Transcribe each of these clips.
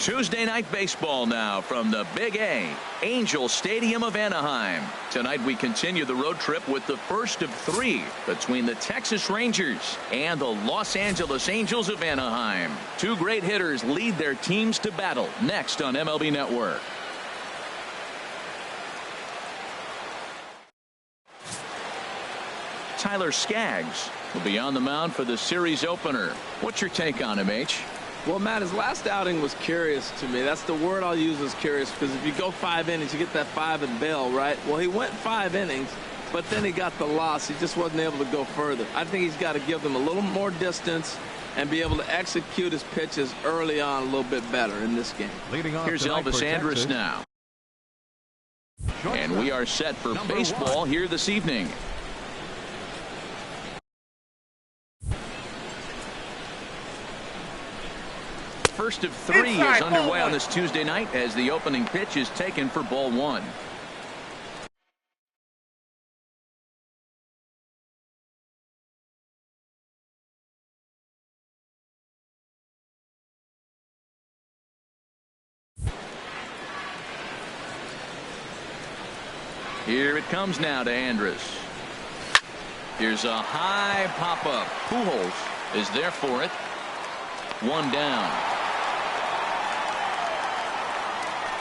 Tuesday night baseball now from the Big A, Angel Stadium of Anaheim. Tonight we continue the road trip with the first of three between the Texas Rangers and the Los Angeles Angels of Anaheim. Two great hitters lead their teams to battle next on MLB Network. Tyler Skaggs will be on the mound for the series opener. What's your take on him, H? Well, Matt, his last outing was curious to me. That's the word I'll use, is curious, because if you go 5 innings, you get that 5 and bail, right? Well, he went 5 innings, but then he got the loss. He just wasn't able to go further. I think he's got to give them a little more distance and be able to execute his pitches early on a little bit better in this game. Here's Elvis Andrus now. And we are set for baseball here this evening. First of three is underway on this Tuesday night as the opening pitch is taken for ball one. Here it comes now to Andrus. Here's a high pop-up. Pujols is there for it. One down.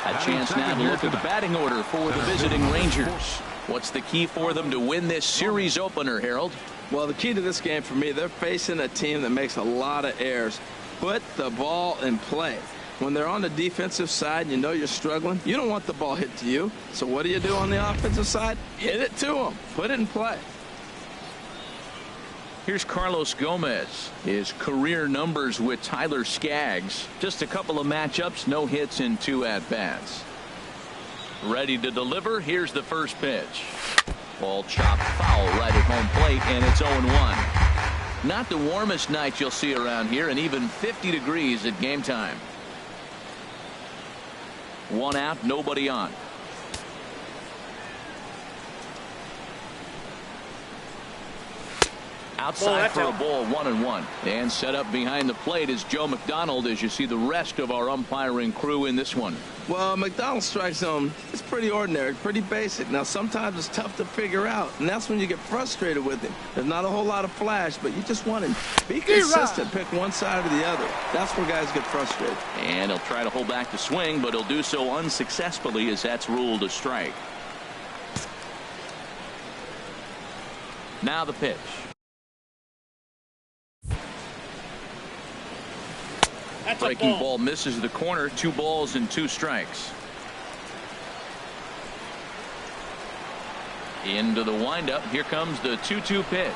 A chance now to look at the batting order for the visiting Rangers. What's the key for them to win this series opener, Harold? Well, the key to this game for me, they're facing a team that makes a lot of errors. Put the ball in play. When they're on the defensive side and you know you're struggling, you don't want the ball hit to you. So what do you do on the offensive side? Hit it to them. Put it in play. Here's Carlos Gomez. His career numbers with Tyler Skaggs. Just a couple of matchups, no hits in 2 at-bats. Ready to deliver. Here's the first pitch. Ball chopped foul right at home plate, and it's 0-1. Not the warmest night you'll see around here, and even 50 degrees at game time. 1 out, nobody on. Outside for a ball, 1-1. And set up behind the plate is Joe McDonald as you see the rest of our umpiring crew in this one. Well, McDonald's strike zone is pretty ordinary, pretty basic. Now, sometimes it's tough to figure out, and that's when you get frustrated with him. There's not a whole lot of flash, but you just want to be consistent, pick one side or the other. That's where guys get frustrated. And he'll try to hold back the swing, but he'll do so unsuccessfully as that's ruled a strike. Now the pitch. Breaking ball misses the corner. 2 balls and 2 strikes. Into the windup. Here comes the 2-2 pitch.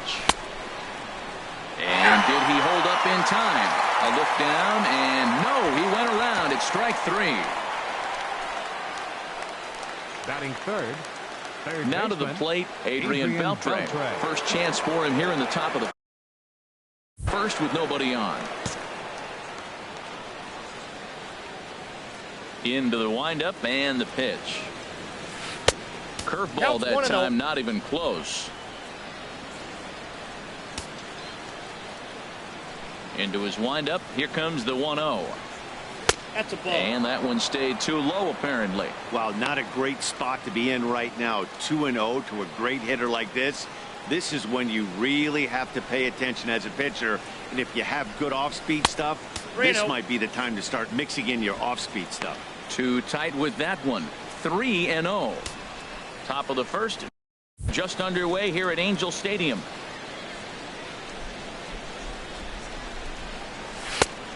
And did he hold up in time? A look down, and no, he went around. It's strike 3. Batting third now to the plate, Adrian Beltre. First chance for him here in the top of the first with nobody on. Into the windup and the pitch. Curveball that time, not even close. Into his windup. Here comes the 1-0. That's a ball. And that one stayed too low, apparently. Wow, not a great spot to be in right now. 2-0 to a great hitter like this. This is when you really have to pay attention as a pitcher. And if you have good off-speed stuff, this might be the time to start mixing in your off-speed stuff. Too tight with that one. 3-0. Top of the first. Just underway here at Angel Stadium.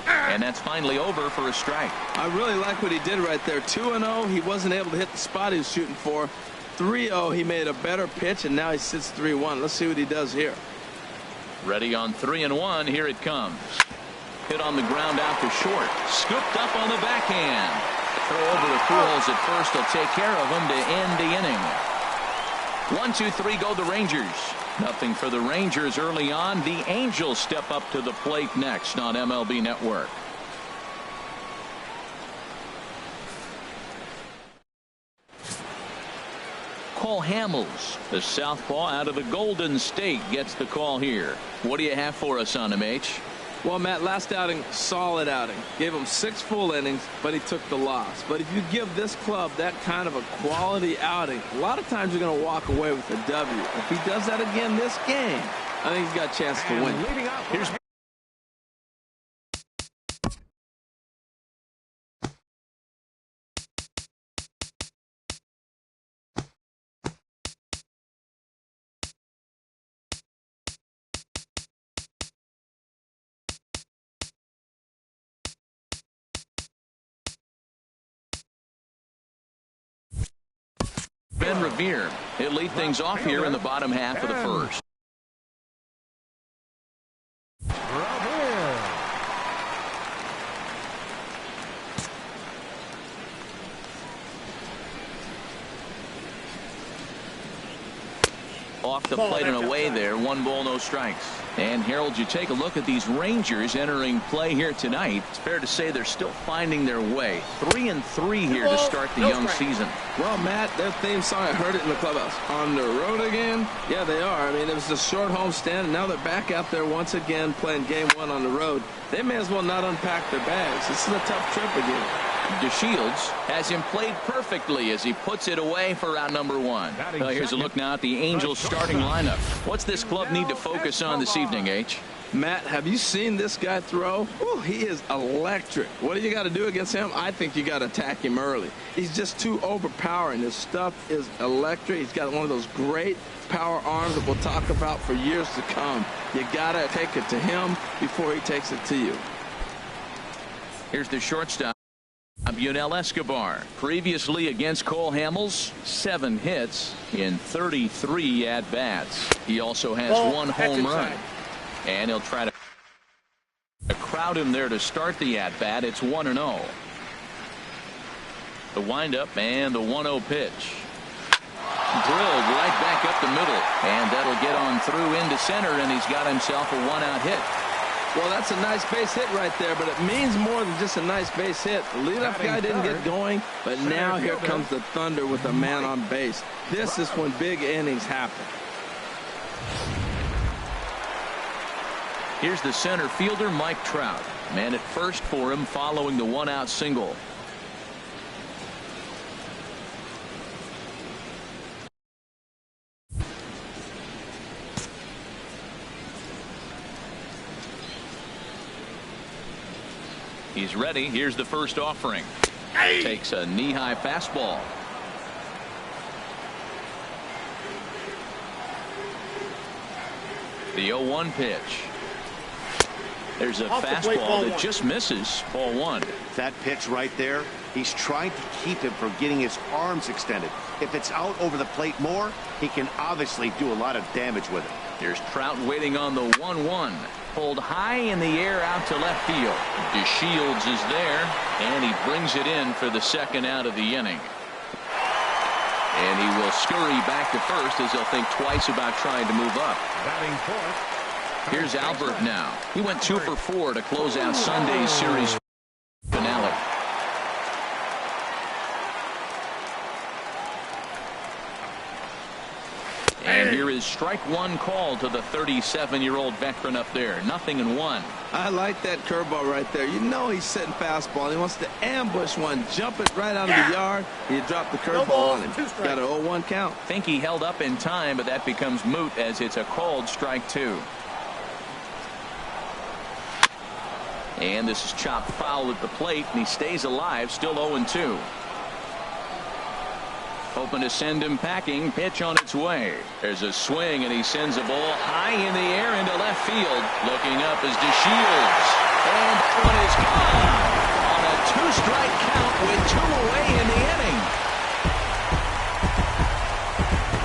And that's finally over for a strike. I really like what he did right there. 2-0. He wasn't able to hit the spot he was shooting for. 3-0. He made a better pitch, and now he sits 3-1. Let's see what he does here. Ready on 3-1. Here it comes. Hit on the ground out to short. Scooped up on the backhand. Throw over to Pujols at first. He'll take care of him to end the inning. 1-2-3 go the Rangers. Nothing for the Rangers early on. The Angels step up to the plate next on MLB Network. Cole Hamels, the southpaw out of the Golden State, gets the call here. What do you have for us on him, H? Well, Matt, last outing, solid outing. Gave him 6 full innings, but he took the loss. But if you give this club that kind of a quality outing, a lot of times you're going to walk away with a W. If he does that again this game, I think he's got a chance to win. Here's Ben Revere. He'll lead things off here in the bottom half of the first. Off the plate and away there. 1 ball, no strikes. And Harold, you take a look at these Rangers entering play here tonight. It's fair to say they're still finding their way. 3-3 here to start the young season. Well, Matt, their theme song, I heard it in the clubhouse. On the road again? Yeah, they are. I mean, it was a short homestand, and now they're back out there once again playing game 1 on the road. They may as well not unpack their bags. This is a tough trip again. DeShields has him played perfectly as he puts it away for out number 1. Well, here's a look now at the Angels starting lineup. What's this club need to focus on this evening, H? Matt, have you seen this guy throw? Whew, he is electric. What do you got to do against him? I think you got to attack him early. He's just too overpowering. His stuff is electric. He's got one of those great power arms that we'll talk about for years to come. You got to take it to him before he takes it to you. Here's the shortstop, Yunel Escobar. Previously against Cole Hamels, 7 hits in 33 at-bats. He also has 1 home run. And he'll try to crowd him there to start the at-bat. It's 1-0. The windup and the 1-0 pitch. Drilled right back up the middle. And that'll get on through into center, and he's got himself a 1-out hit. Well, that's a nice base hit right there, but it means more than just a nice base hit. The leadoff guy didn't get going, but now here comes the Thunder with a man on base. This is when big innings happen. Here's the center fielder, Mike Trout. Man at first for him following the 1-out single. He's ready. Here's the first offering. Takes a knee-high fastball. The 0-1 pitch. There's a fastball that just misses. Ball 1. That pitch right there, he's trying to keep him from getting his arms extended. If it's out over the plate more, he can obviously do a lot of damage with it. Here's Trout waiting on the 1-1. Pulled high in the air out to left field. DeShields is there, and he brings it in for the 2nd out of the inning. And he will scurry back to first as he'll think twice about trying to move up. batting fourth. Here's Albert now. He went 2 for 4 to close out Sunday's series finale. And here is strike 1 call to the 37-year-old veteran up there. 0-1. I like that curveball right there. You know he's setting fastball. He wants to ambush one, jump it right out of the yard. He dropped the curveball on him. Got an 0-1 count. Think he held up in time, but that becomes moot as it's a called strike 2. And this is chopped foul at the plate, and he stays alive, still 0-2. Hoping to send him packing. Pitch on its way. There's a swing, and he sends a ball high in the air into left field. Looking up is DeShields. And that one is gone on a 2-strike count with 2 away in the inning.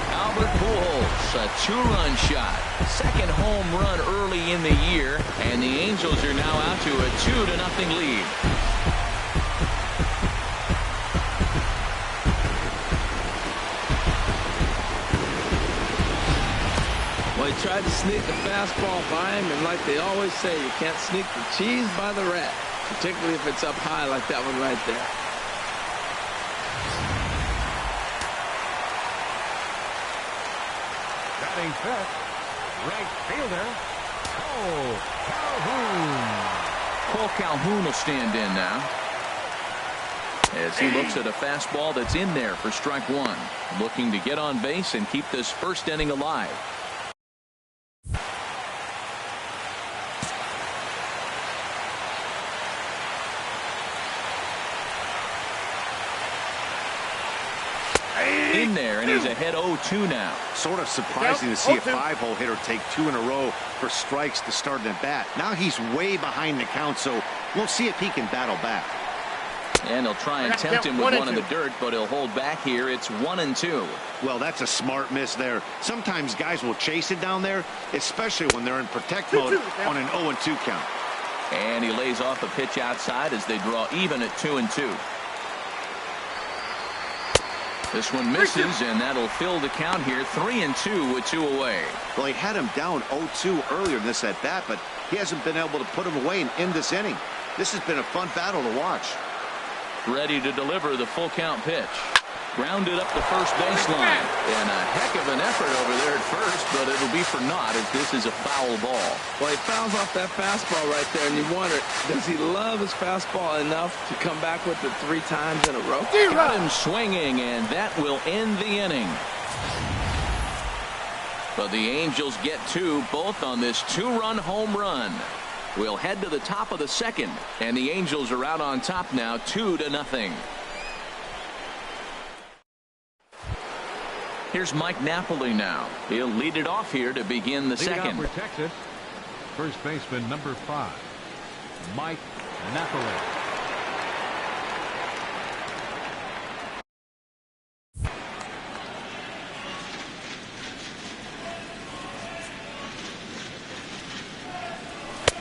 Albert Pujols, a 2-run shot. 2nd home run early in the year, and the Angels are now out to a 2-0 lead. Well, he tried to sneak the fastball by him, and like they always say, you can't sneak the cheese by the rat, particularly if it's up high like that one right there. Batting fifth, right fielder, Cole Calhoun will stand in now as he looks at a fastball that's in there for strike one, looking to get on base and keep this first inning alive. In there, and he's ahead 0-2 now. Sort of surprising to see a 5-hole hitter take 2 in a row for strikes to start an at bat. Now he's way behind the count, so we'll see if he can battle back. And he'll try and tempt him with one in the dirt, but he'll hold back here. It's 1-2. Well, that's a smart miss there. Sometimes guys will chase it down there, especially when they're in protect mode on an 0-2 count. And he lays off a pitch outside as they draw even at 2-2. This one misses, and that'll fill the count here. 3-2 with 2 away. Well, he had him down 0-2 earlier in this at bat, but he hasn't been able to put him away and end this inning. This has been a fun battle to watch. Ready to deliver the full count pitch. Grounded up the first baseline. And a heck of an effort over there at first, but it'll be for naught as this is a foul ball. Well, he fouls off that fastball right there, and you wonder, does he love his fastball enough to come back with it 3 times in a row? Got him swinging, and that will end the inning. But the Angels get 2, both on this 2-run home run. We'll head to the top of the second, and the Angels are out on top now, 2-0. Here's Mike Napoli now. He'll lead it off here to begin the second. For Texas, first baseman number 5, Mike Napoli.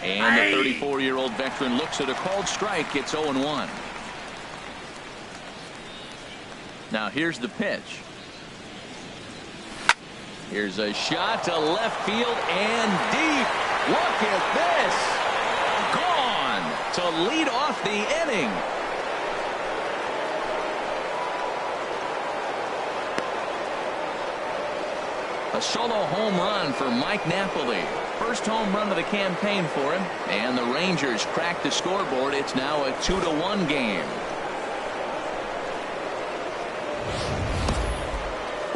And the 34-year-old veteran looks at a called strike. It's 0-1. Now here's the pitch. Here's a shot to left field and deep. Look at this. Gone to lead off the inning. A solo home run for Mike Napoli. First home run of the campaign for him. And the Rangers crack the scoreboard. It's now a 2-1 game.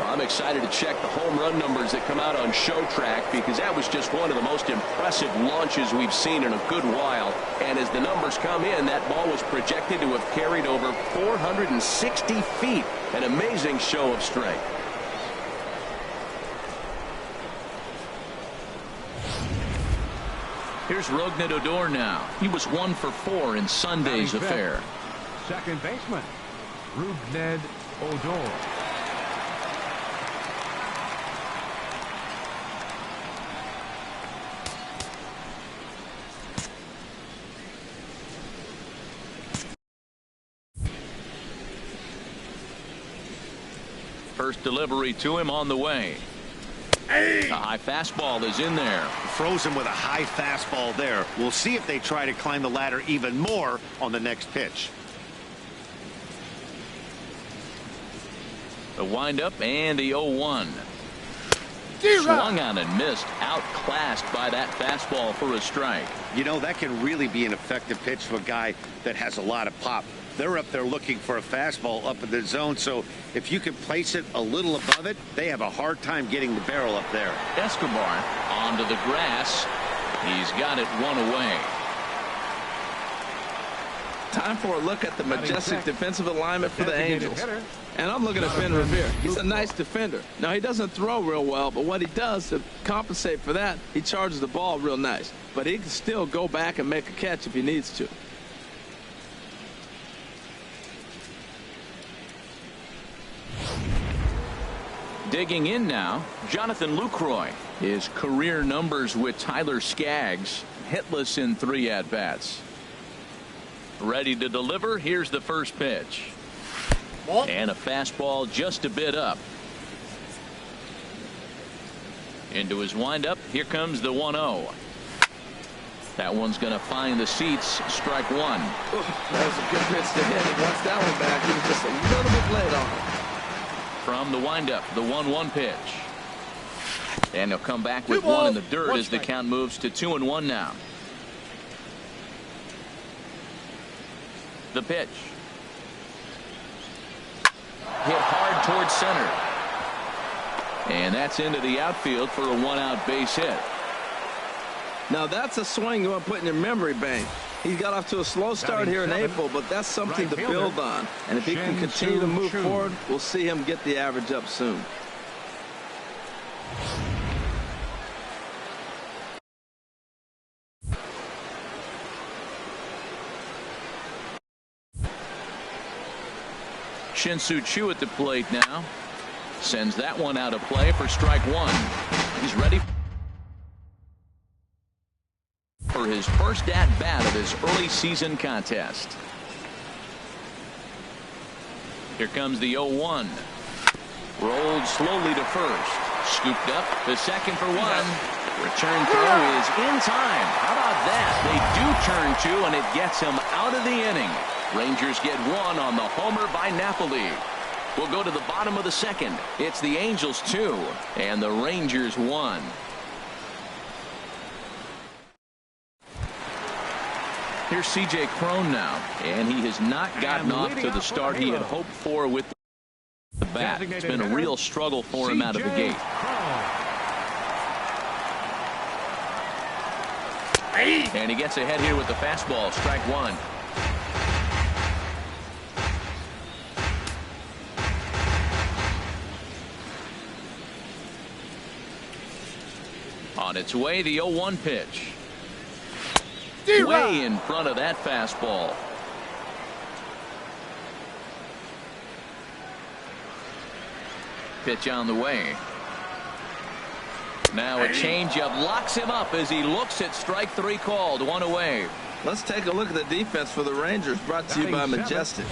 I'm excited to check the home run numbers that come out on Show Track, because that was just one of the most impressive launches we've seen in a good while. And as the numbers come in, that ball was projected to have carried over 460 feet. An amazing show of strength. Here's Rougned Odor now. He was 1 for 4 in Sunday's affair. Second baseman, Rougned Odor. First delivery to him on the way. A high fastball is in there. Froze him with a high fastball there. We'll see if they try to climb the ladder even more on the next pitch. The windup and the 0-1. Swung on and missed. Outclassed by that fastball for a strike. You know, that can really be an effective pitch to a guy that has a lot of pop. They're up there looking for a fastball up in the zone, so if you can place it a little above it, they have a hard time getting the barrel up there. Escobar onto the grass. He's got it 1 away. Time for a look at the majestic defensive alignment for the Angels. And I'm looking at Ben Revere. He's a nice defender. Now, he doesn't throw real well, but what he does to compensate for that, he charges the ball real nice. But he can still go back and make a catch if he needs to. Digging in now, Jonathan Lucroy. His career numbers with Tyler Skaggs, hitless in 3 at-bats. Ready to deliver. Here's the first pitch. And a fastball just a bit up. Into his windup. Here comes the 1-0. That one's going to find the seats. Strike 1. That was a good pitch to hit. He wants that one back. He was just a little bit late on it. From the windup, the 1-1 pitch. And he'll come back with one in the dirt as the count moves to 2-1 now. The pitch. Hit hard towards center. And that's into the outfield for a one-out base hit. Now that's a swing you want to put in your memory bank. He got off to a slow start here in April, but that's something to build on. And if he can continue to move forward, we'll see him get the average up soon. Shin-Soo Choo at the plate now. Sends that one out of play for strike one. He's ready for his first at-bat of his early season contest. Here comes the 0-1. Rolled slowly to first. Scooped up to second for one. Return throw is in time. How about that? They do turn two, and it gets him out of the inning. Rangers get one on the homer by Napoli. We'll go to the bottom of the second. It's the Angels 2 and the Rangers 1. Here's C.J. Cron now, and he has not gotten off to the start he had hoped for with the bat. It's been a real struggle for him out of the gate. And he gets ahead here with the fastball, strike one. On its way, the 0-1 pitch. Way in front of that fastball. Pitch on the way. Now a changeup locks him up as he looks at strike three called. One away. Let's take a look at the defense for the Rangers, brought to you by Majestic.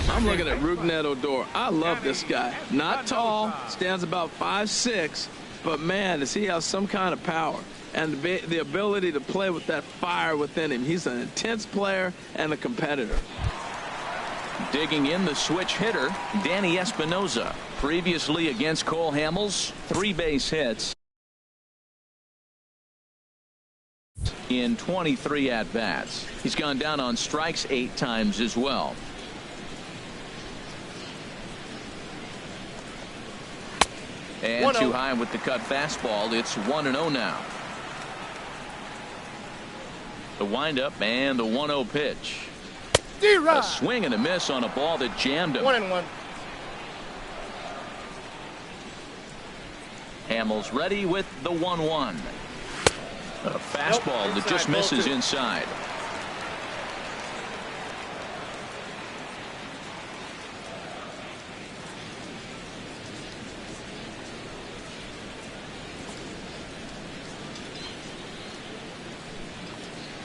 I'm looking at Rougned Odor. I love this guy. Not tall, stands about 5'6", but man, does he have some kind of power and the ability to play with that fire within him. He's an intense player and a competitor. Digging in the switch hitter, Danny Espinoza. Previously against Cole Hamels, 3 base hits in 23 at-bats. He's gone down on strikes 8 times as well. And too high with the cut fastball. It's 1-0 now. The windup and the 1-0 pitch. A swing and a miss on a ball that jammed him. 1-1. Hamels ready with the 1-1. A fastball that just misses inside.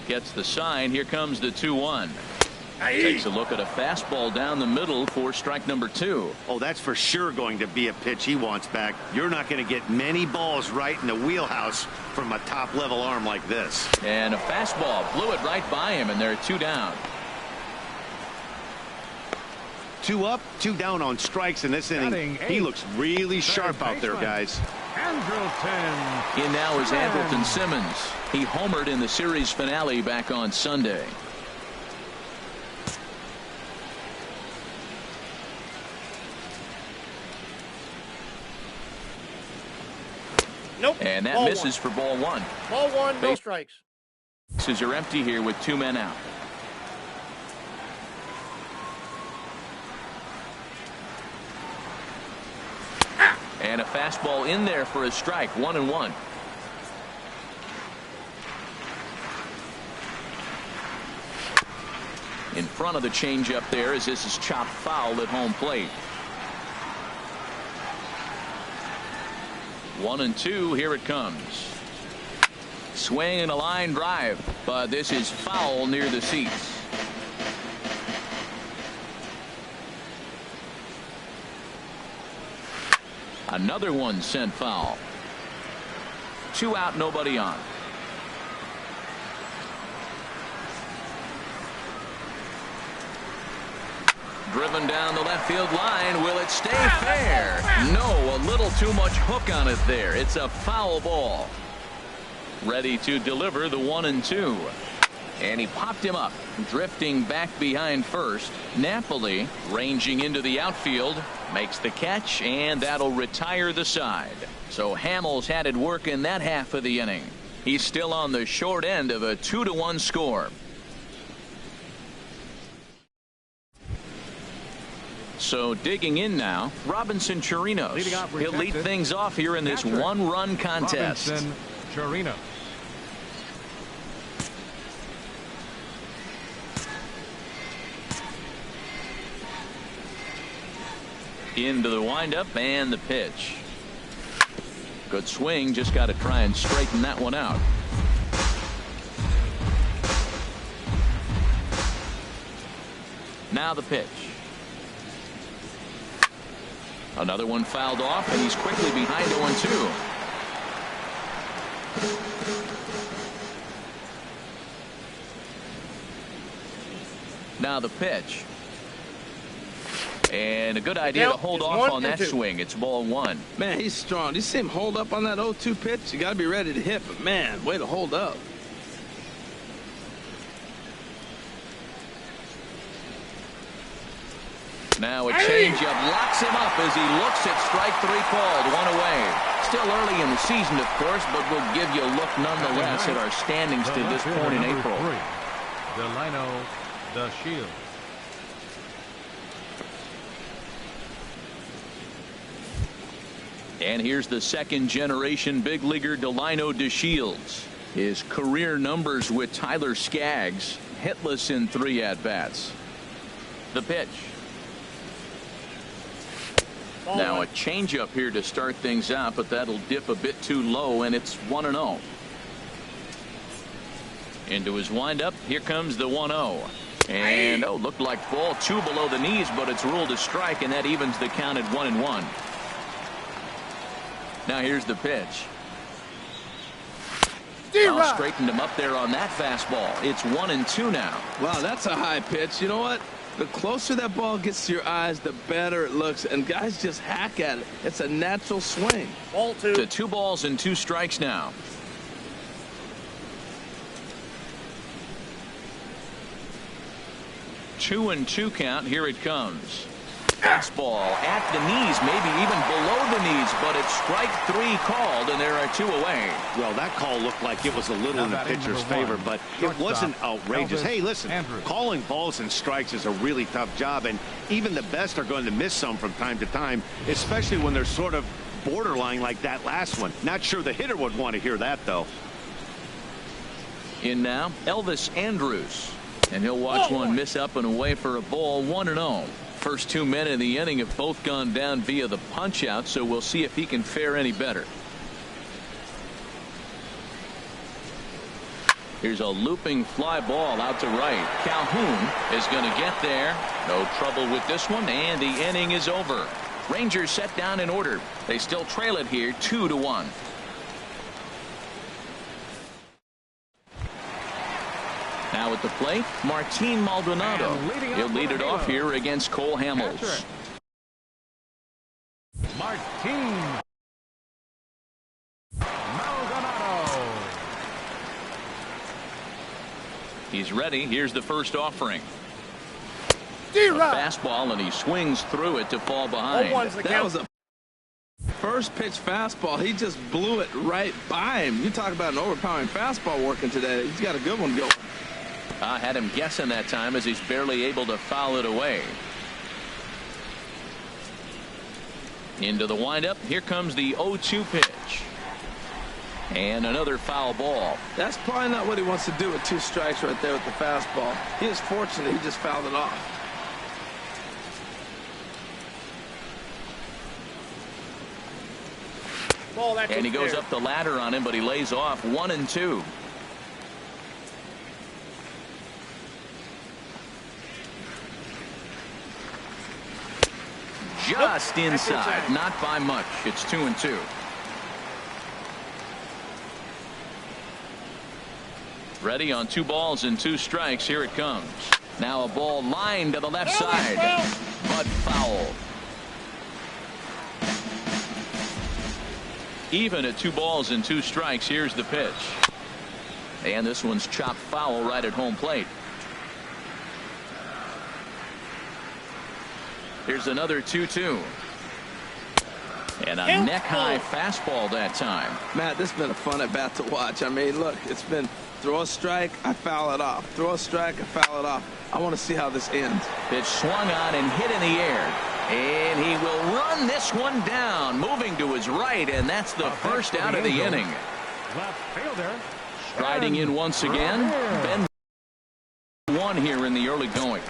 Gets the sign. Here comes the 2-1. Takes a look at a fastball down the middle for strike number 2. Oh, that's for sure going to be a pitch he wants back. You're not going to get many balls right in the wheelhouse from a top-level arm like this. And a fastball blew it right by him, and they're 2 down. 2 up, 2 down on strikes in this inning. He looks really sharp out there, guys. In now is Andrelton Simmons. He homered in the series finale back on Sunday. Nope. And that misses for ball 1. Ball 1, no strikes. Bases are empty here with 2 men out. And a fastball in there for a strike. 1-1. In front of the changeup there as this is chopped foul at home plate. 1-2. Here it comes. Swing and a line drive, but this is foul near the seats. Another one sent foul. 2 out, nobody on. Driven down the left field line. Will it stay fair? No, a little little too much hook on it there. It's a foul ball. Ready to deliver the 1-2. And he popped him up, drifting back behind first. Napoli ranging into the outfield, makes the catch, and that'll retire the side. So Hamels had it work in that half of the inning. He's still on the short end of a 2-1 score. So digging in now, Robinson Chirinos. He'll lead things off here in this one-run contest. Robinson Chirinos. Into the windup and the pitch. Good swing, just got to try and straighten that one out. Now the pitch. Another one fouled off, and he's quickly behind 0-2. Now the pitch. And a good idea to hold off on that swing. It's ball 1. Man, he's strong. You see him hold up on that 0-2 pitch? You got to be ready to hit, but man, way to hold up. Now a changeup locks him up as he looks at strike 3 called. 1 away. Still early in the season, of course, but we'll give you a look nonetheless at our standings to this point in April. Delino DeShields. And here's the second-generation big leaguer Delino DeShields. His career numbers with Tyler Skaggs, hitless in 3 at-bats. The pitch. Now a changeup here to start things out, but that'll dip a bit too low, and it's 1-0. Into his windup. Here comes the 1-0. And looked like ball 2 below the knees, but it's ruled a strike, and that evens the count at 1-1. Now here's the pitch. Straightened him up there on that fastball. It's 1-2 now. Wow, that's a high pitch. You know what? The closer that ball gets to your eyes, the better it looks, and guys just hack at it. It's a natural swing. Ball 2. To 2 balls and 2 strikes now. Two and 2 count. Here it comes. Fastball at the knees, maybe even below the knees, but it's strike 3 called, and there are 2 away. Well, that call looked like it was a little in the pitcher's favor, but it wasn't outrageous. Hey, listen, calling balls and strikes is a really tough job, and even the best are going to miss some from time to time, especially when they're sort of borderline like that last one. Not sure the hitter would want to hear that, though. In now, Elvis Andrus, and he'll watch one miss up and away for a ball. 1-0. First 2 men in the inning have both gone down via the punch out, so we'll see if he can fare any better. Here's a looping fly ball out to right. Calhoun is going to get there. No trouble with this one, and the inning is over. Rangers set down in order. They still trail it here 2-1. Now at the plate, Martin Maldonado. He'll lead it off here against Cole Hamels. Martin Maldonado. He's ready. Here's the first offering. A fastball, and he swings through it to fall behind. That was a first pitch fastball. He just blew it right by him. You talk about an overpowering fastball working today. He's got a good one going. I had him guessing that time as he's barely able to foul it away. Into the windup. Here comes the 0-2 pitch. And another foul ball. That's probably not what he wants to do with 2 strikes right there with the fastball. He is fortunate he just fouled it off. And he goes up the ladder on him, but he lays off. 1-2. Just inside, not by much. It's 2-2. Ready on 2 balls and 2 strikes. Here it comes. Now a ball lined to the left side, but foul. Even at 2 balls and 2 strikes. Here's the pitch. And this one's chopped foul right at home plate. Here's another 2-2. And a neck-high fastball that time. Matt, this has been a fun at-bat to watch. I mean, look, it's been throw a strike, I foul it off. Throw a strike, I foul it off. I want to see how this ends. Pitch swung on and hit in the air. And he will run this one down, moving to his right, and that's the first out of the inning. Left fielder. Striding in once again. Ben one here in the early going.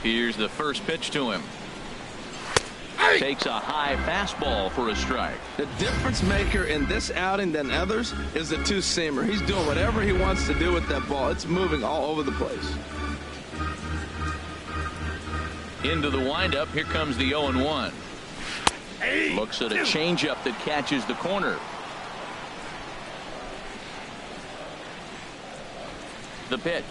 Here's the first pitch to him. Takes a high fastball for a strike. The difference maker in this outing than others is the two-seamer. He's doing whatever he wants to do with that ball. It's moving all over the place. Into the windup. Here comes the 0-1. Looks at a changeup that catches the corner. The pitch.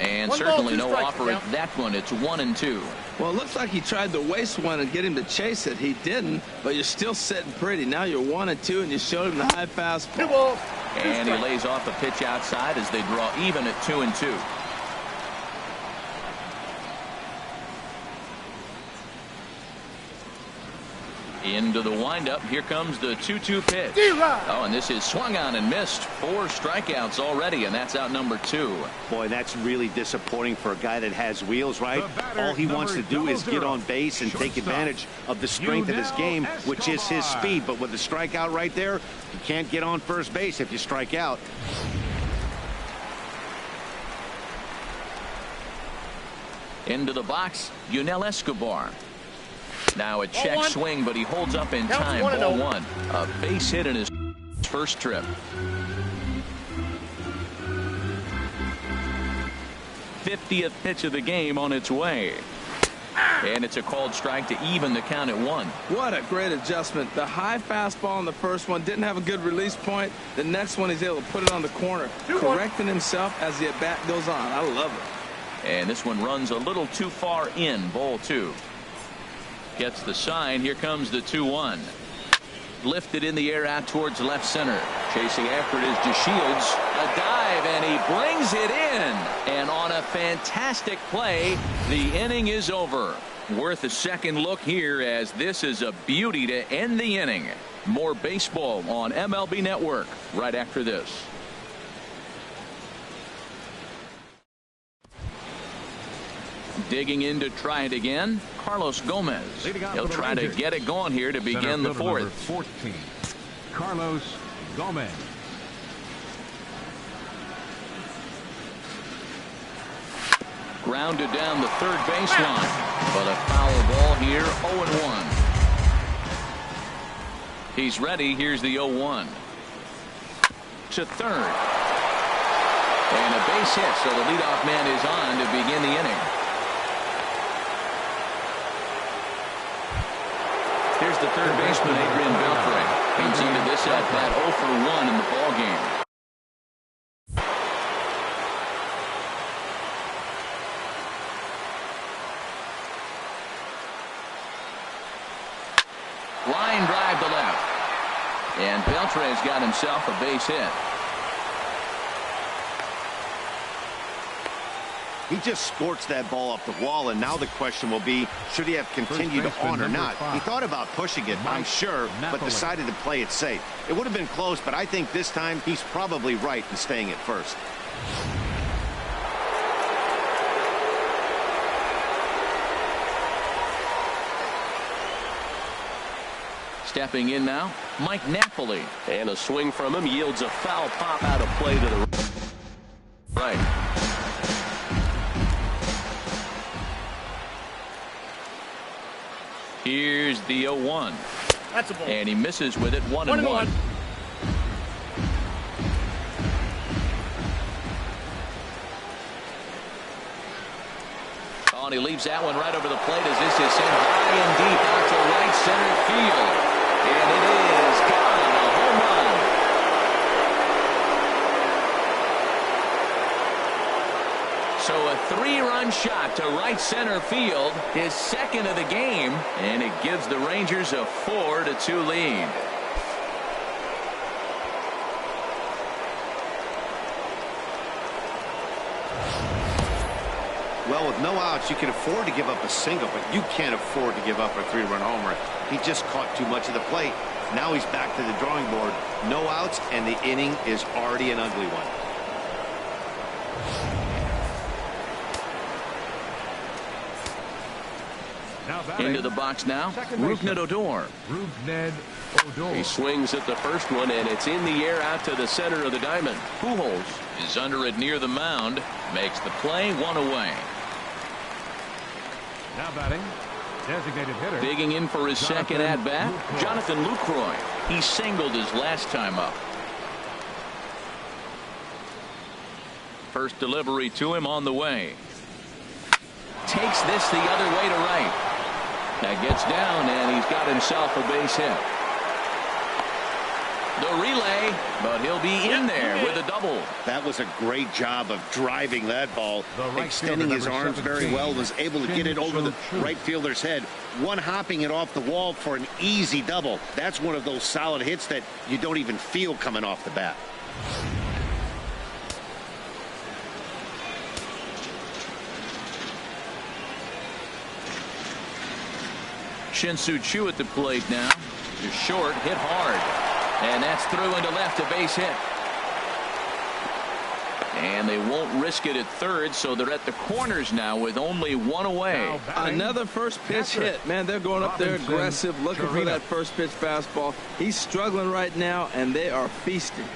And certainly no offer at that one. It's 1-2. Well, it looks like he tried to waste one and get him to chase it. He didn't, but you're still sitting pretty. Now you're 1-2, and you showed him the high fastball. 2 balls. And he lays off a pitch outside as they draw even at 2-2. Into the windup. Here comes the 2-2 pitch. Oh, and this is swung on and missed. 4 strikeouts already, and that's out number 2. Boy, that's really disappointing for a guy that has wheels, right? All he wants to do is get on base and take advantage of the strength of his game, which is his speed. But with the strikeout right there, you can't get on first base if you strike out. Into the box, Yunel Escobar. Now a check swing, but he holds up in time. Ball 1. A base hit in his first trip. 50th pitch of the game on its way. And it's a called strike to even the count at 1. What a great adjustment. The high fastball on the first one didn't have a good release point. The next one he's able to put it on the corner, correcting himself as the at-bat goes on. I love it. And this one runs a little too far in. Ball 2. Gets the sign. Here comes the 2-1. Lifted in the air out towards left center. Chasing after it is DeShields. A dive, and he brings it in. And on a fantastic play, the inning is over. Worth a second look here, as this is a beauty to end the inning. More baseball on MLB Network right after this. Digging in to try it again, Carlos Gomez. He'll try to get it going here to begin the 4th. 14, Carlos Gomez. Grounded down the third baseline, but a foul ball here. 0-1. He's ready. Here's the 0-1 to third, and a base hit, so the leadoff man is on to begin the inning. Here's the third baseman, Adrian Beltre. Comes into this at-bat 0 for 1 in the ballgame. Line drive to left. And Beltre's got himself a base hit. He just scorched that ball off the wall, and now the question will be, should he have continued on or not? He thought about pushing it, I'm sure, but decided to play it safe. It would have been close, but I think this time he's probably right in staying at first. Stepping in now, Mike Napoli. And a swing from him yields a foul pop out of play to the right. Here's the 0-1. That's a ball. And he misses with it. 1-1. Oh, and he leaves that one right over the plate as this is sent high and deep out to right center field. And it is gone. A home run. So a 3-run shot to right center field, his second of the game, and it gives the Rangers a 4-2 lead. Well, with no outs, you can afford to give up a single, but you can't afford to give up a 3-run homer. He just caught too much of the plate. Now he's back to the drawing board. No outs, and the inning is already an ugly one. Into the box now, Rougned Odor. He swings at the first one, and it's in the air out to the center of the diamond. Pujols is under it near the mound, makes the play, 1 away. Now batting, designated hitter. Digging in for his second at-bat, Jonathan Lucroy. He singled his last time up. First delivery to him on the way. Takes this the other way to right. That gets down, and he's got himself a base hit. The relay, but he'll be in there with a double. That was a great job of driving that ball, extending his arms very well, was able to get it over the right fielder's head, one hopping it off the wall for an easy double. That's one of those solid hits that you don't even feel coming off the bat. Shin-Soo Choo at the plate now. Just short, hit hard. And that's through into left, a base hit. And they won't risk it at third, so they're at the corners now with only 1 away. Another first pitch hit. Man, they're going up there aggressive, looking for that first pitch fastball. He's struggling right now, and they are feasting.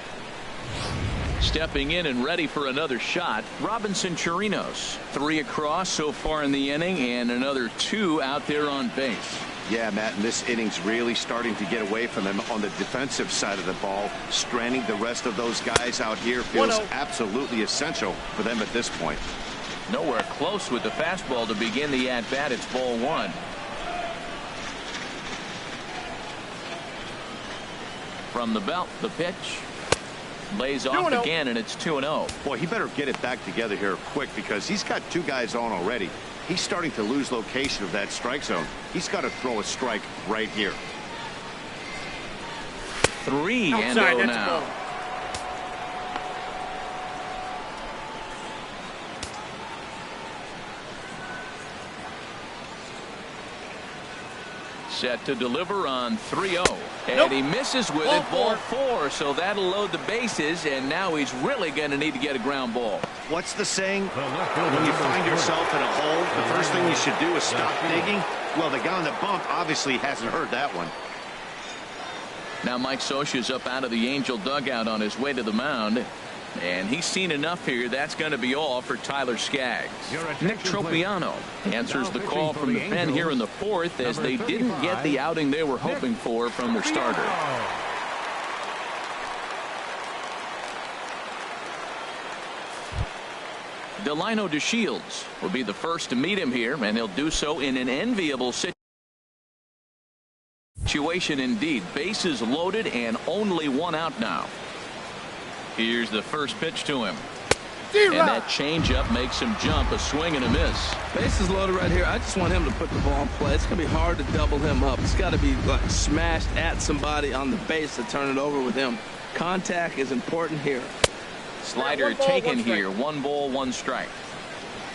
Stepping in and ready for another shot, Robinson Chirinos. 3 across so far in the inning, and another 2 out there on base. Yeah, Matt, and this inning's really starting to get away from them on the defensive side of the ball. Stranding the rest of those guys out here feels absolutely essential for them at this point. Nowhere close with the fastball to begin the at-bat. It's ball 1. From the belt, the pitch. Lays off again, and it's 2-0. Boy, he better get it back together here quick because he's got 2 guys on already. He's starting to lose location of that strike zone. He's got to throw a strike right here. 3-0 now. Set to deliver on 3-0. And he misses with it, ball 4. So that'll load the bases, and now he's really going to need to get a ground ball. What's the saying? When you find yourself in a hole, the first thing you should do is stop digging. Well, the guy on the bump obviously hasn't heard that one. Now Mike Scioscia's up out of the Angel dugout on his way to the mound. And he's seen enough here. That's going to be all for Tyler Skaggs. Nick Tropiano answers the call from the pen here in the 4th as they didn't get the outing they were hoping for from their starter. Delino DeShields will be the first to meet him here, and he'll do so in an enviable situation indeed. Bases loaded and only 1 out now. Here's the first pitch to him. And that changeup makes him jump, a swing and a miss. Bases loaded right here. I just want him to put the ball in play. It's going to be hard to double him up. It's got to be like smashed at somebody on the base to turn it over with him. Contact is important here. Slider taken here. 1 ball, 1 strike.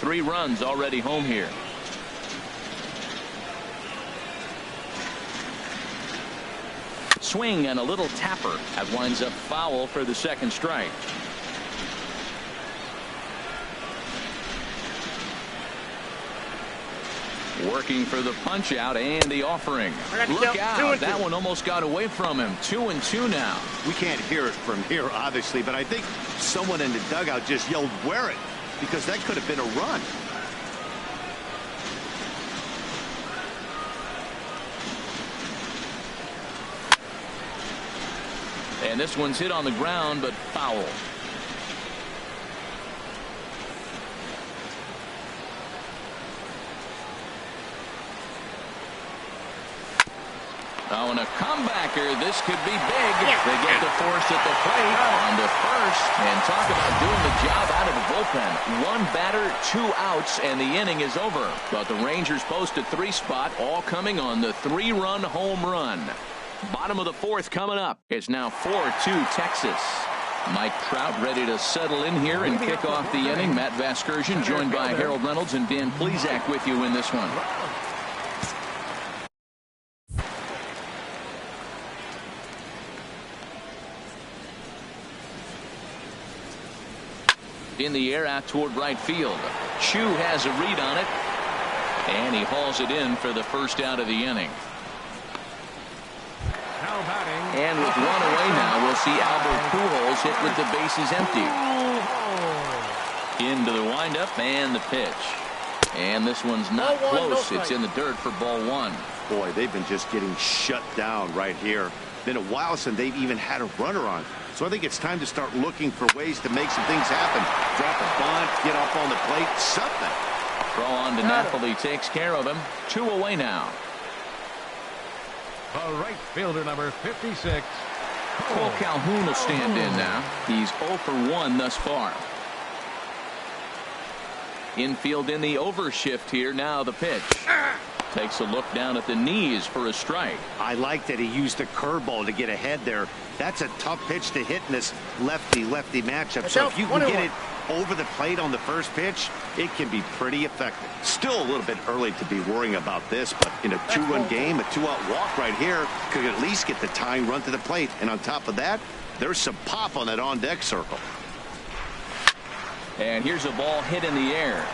3 runs already home here. Swing and a little tapper. That winds up foul for the second strike. Working for the punch out and the offering. Look out. That one almost got away from him. 2-2 now. We can't hear it from here, obviously, but I think someone in the dugout just yelled, "Wear it," because that could have been a run. And this one's hit on the ground, but foul. Oh, and a comebacker. This could be big. They get the force at the plate on to first. And talk about doing the job out of the bullpen. One batter, 2 outs, and the inning is over. But the Rangers post a 3 spot, all coming on the 3-run home run. Bottom of the 4th coming up. It's now 4-2 Texas. Mike Trout ready to settle in here and kick off the inning. Matt Vasgersian joined by Harold Reynolds and Dan Plesac with you in this one. In the air out toward right field. Chu has a read on it, and he hauls it in for the first out of the inning. And with 1 away now, we'll see Albert Pujols hit with the bases empty. Into the windup and the pitch. And this one's not close. It's in the dirt for ball 1. Boy, they've been just getting shut down right here. Been a while since they've even had a runner on. So I think it's time to start looking for ways to make some things happen. Drop a bunt, get up on the plate, something. Throw on to Napoli takes care of him. 2 away now. The right fielder, number 56. Cole Calhoun will stand in now. He's 0 for 1 thus far. Infield in the overshift here. Now the pitch. Takes a look down at the knees for a strike. I like that he used the curveball to get ahead there. That's a tough pitch to hit in this lefty-lefty matchup. So if you can get it over the plate on the first pitch, it can be pretty effective. Still a little bit early to be worrying about this, but in a 2-run game, a 2-out walk right here could at least get the tying run to the plate. And on top of that, there's some pop on that on-deck circle. And here's a ball hit in the air.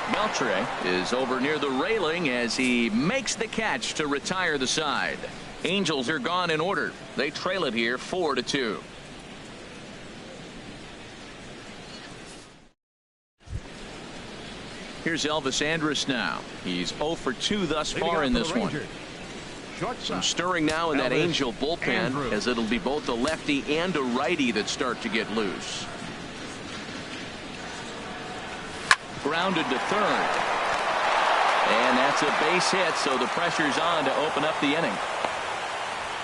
Beltre is over near the railing as he makes the catch to retire the side. Angels are gone in order. They trail it here 4-2. Here's Elvis Andrus now. He's 0 for 2 thus far in this one. Some stirring now in that Angel bullpen as it'll be both a lefty and a righty that start to get loose. Grounded to third. And that's a base hit, so the pressure's on to open up the inning.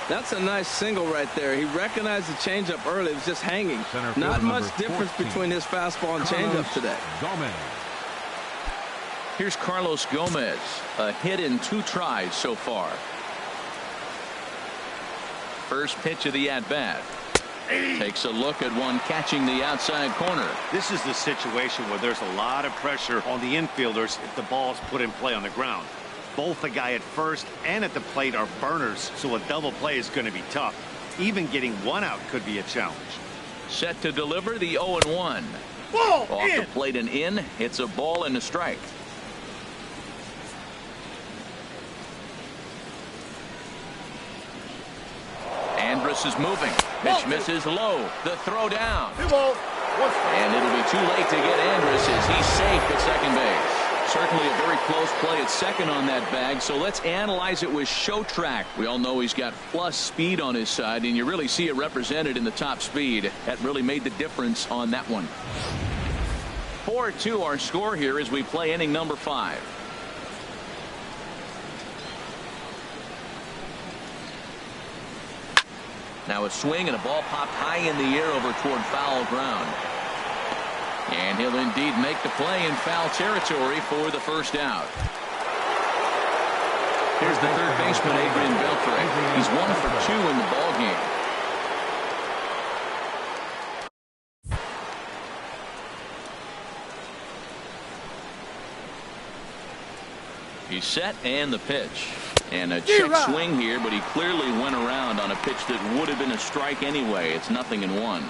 That's a nice single right there. He recognized the changeup early. It was just hanging. Not much difference between his fastball and changeup today. Here's Carlos Gomez. A hit in 2 tries so far. First pitch of the at-bat. Takes a look at one catching the outside corner. This is the situation where there's a lot of pressure on the infielders if the ball's put in play on the ground. Both the guy at first and at the plate are burners, so a double play is going to be tough. Even getting 1 out could be a challenge. Set to deliver the 0-1. Off the plate and in. It's a ball and a strike. Andrus is moving. Pitch misses low. The throw down. 2 balls, 1 strike. And it'll be too late to get Andrus as he's safe at second base. Certainly a very close play at second on that bag. So let's analyze it with Show Track. We all know he's got plus speed on his side, and you really see it represented in the top speed. That really made the difference on that one. 4-2 our score here as we play inning number 5. Now a swing and a ball popped high in the air over toward foul ground. And he'll indeed make the play in foul territory for the first out. Here's the third baseman, Adrian Beltre. He's 1 for 2 in the ballgame. He's set and the pitch. And a check swing here, but he clearly went around on a pitch that would have been a strike anyway. It's 0-1.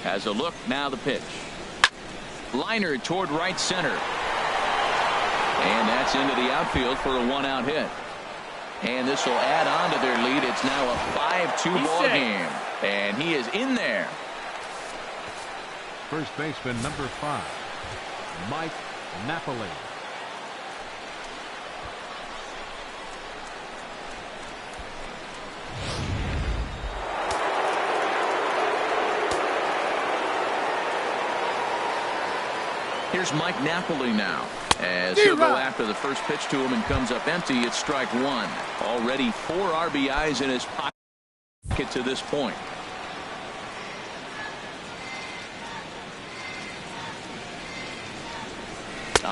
Has a look, now the pitch. Liner toward right center. And that's into the outfield for a 1-out hit. And this will add on to their lead. It's now a 5-2 ball game. And he is in there. First baseman number 5, Mike Napoli. Here's Mike Napoli now. As he'll go after the first pitch to him and comes up empty, it's strike one. Already 4 RBIs in his pocket to this point.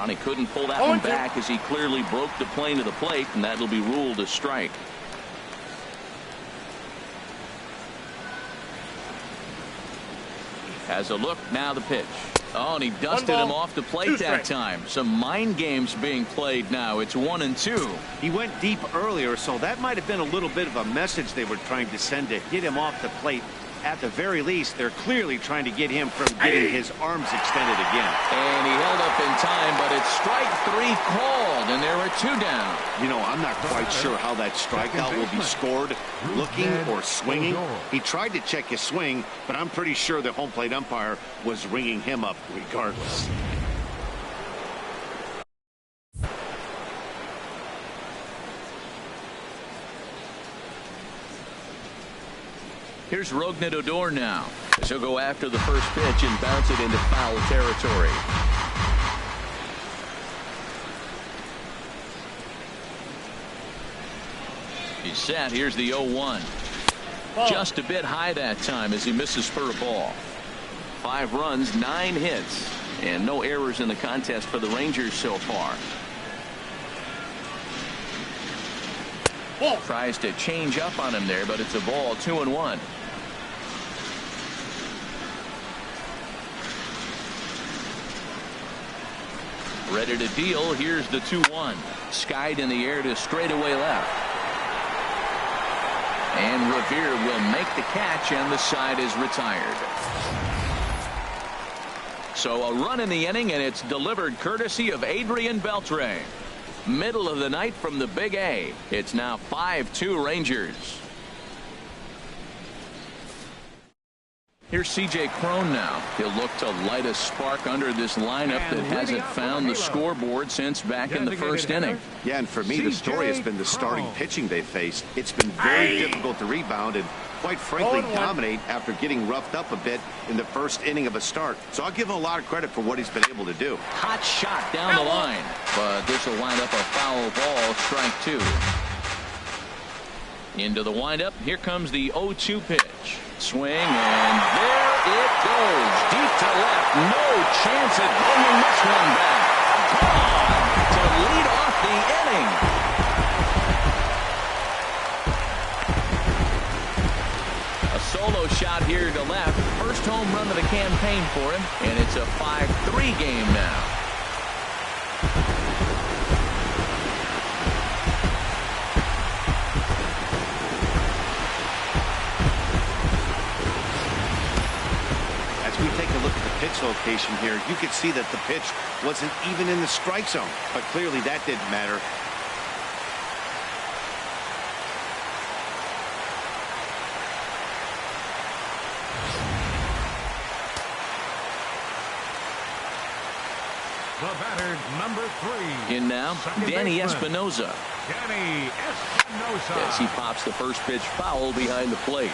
He couldn't pull that one back as he clearly broke the plane of the plate, and that'll be ruled a strike. Has a look, now the pitch. Oh, and he dusted him off the plate that time. Some mind games being played now. It's 1-2. He went deep earlier, so that might have been a little bit of a message they were trying to send to get him off the plate. At the very least, they're clearly trying to get him from getting his arms extended again. And he held up in time, but it's strike 3 called, and there are 2 down. You know, I'm not quite sure how that strikeout will be scored, looking or swinging. He tried to check his swing, but I'm pretty sure the home plate umpire was ringing him up regardless. Here's Rougned Odor now. He'll go after the first pitch and bounce it into foul territory. He's set. Here's the 0-1. Just a bit high that time as he misses for a ball. 5 runs, 9 hits, and no errors in the contest for the Rangers so far. Tries to change up on him there, but it's a ball. 2-1. Ready to deal. Here's the 2-1. Skied in the air to straightaway left. And Revere will make the catch, and the side is retired. So a run in the inning, and it's delivered courtesy of Adrian Beltre. Middle of the night from the Big A. It's now 5-2 Rangers. Here's C.J. Cron now. He'll look to light a spark under this lineup that hasn't found the scoreboard since back in the first inning. Yeah, and for me, the story has been the starting pitching they faced. It's been very difficult to rebound and, quite frankly, dominate after getting roughed up a bit in the first inning of a start. So I'll give him a lot of credit for what he's been able to do. Hot shot down the line, but this will wind up a foul ball, strike 2. Into the windup. Here comes the 0-2 pitch. Swing, and there it goes. Deep to left. No chance at bringing this one back. Gone to lead off the inning. A solo shot here to left. First home run of the campaign for him, and it's a 5-3 game now. Pitch location here, you could see that the pitch wasn't even in the strike zone, but clearly that didn't matter. The batter, number 3. In now, Danny Espinosa. Danny Espinosa. As he pops the first pitch foul behind the plate.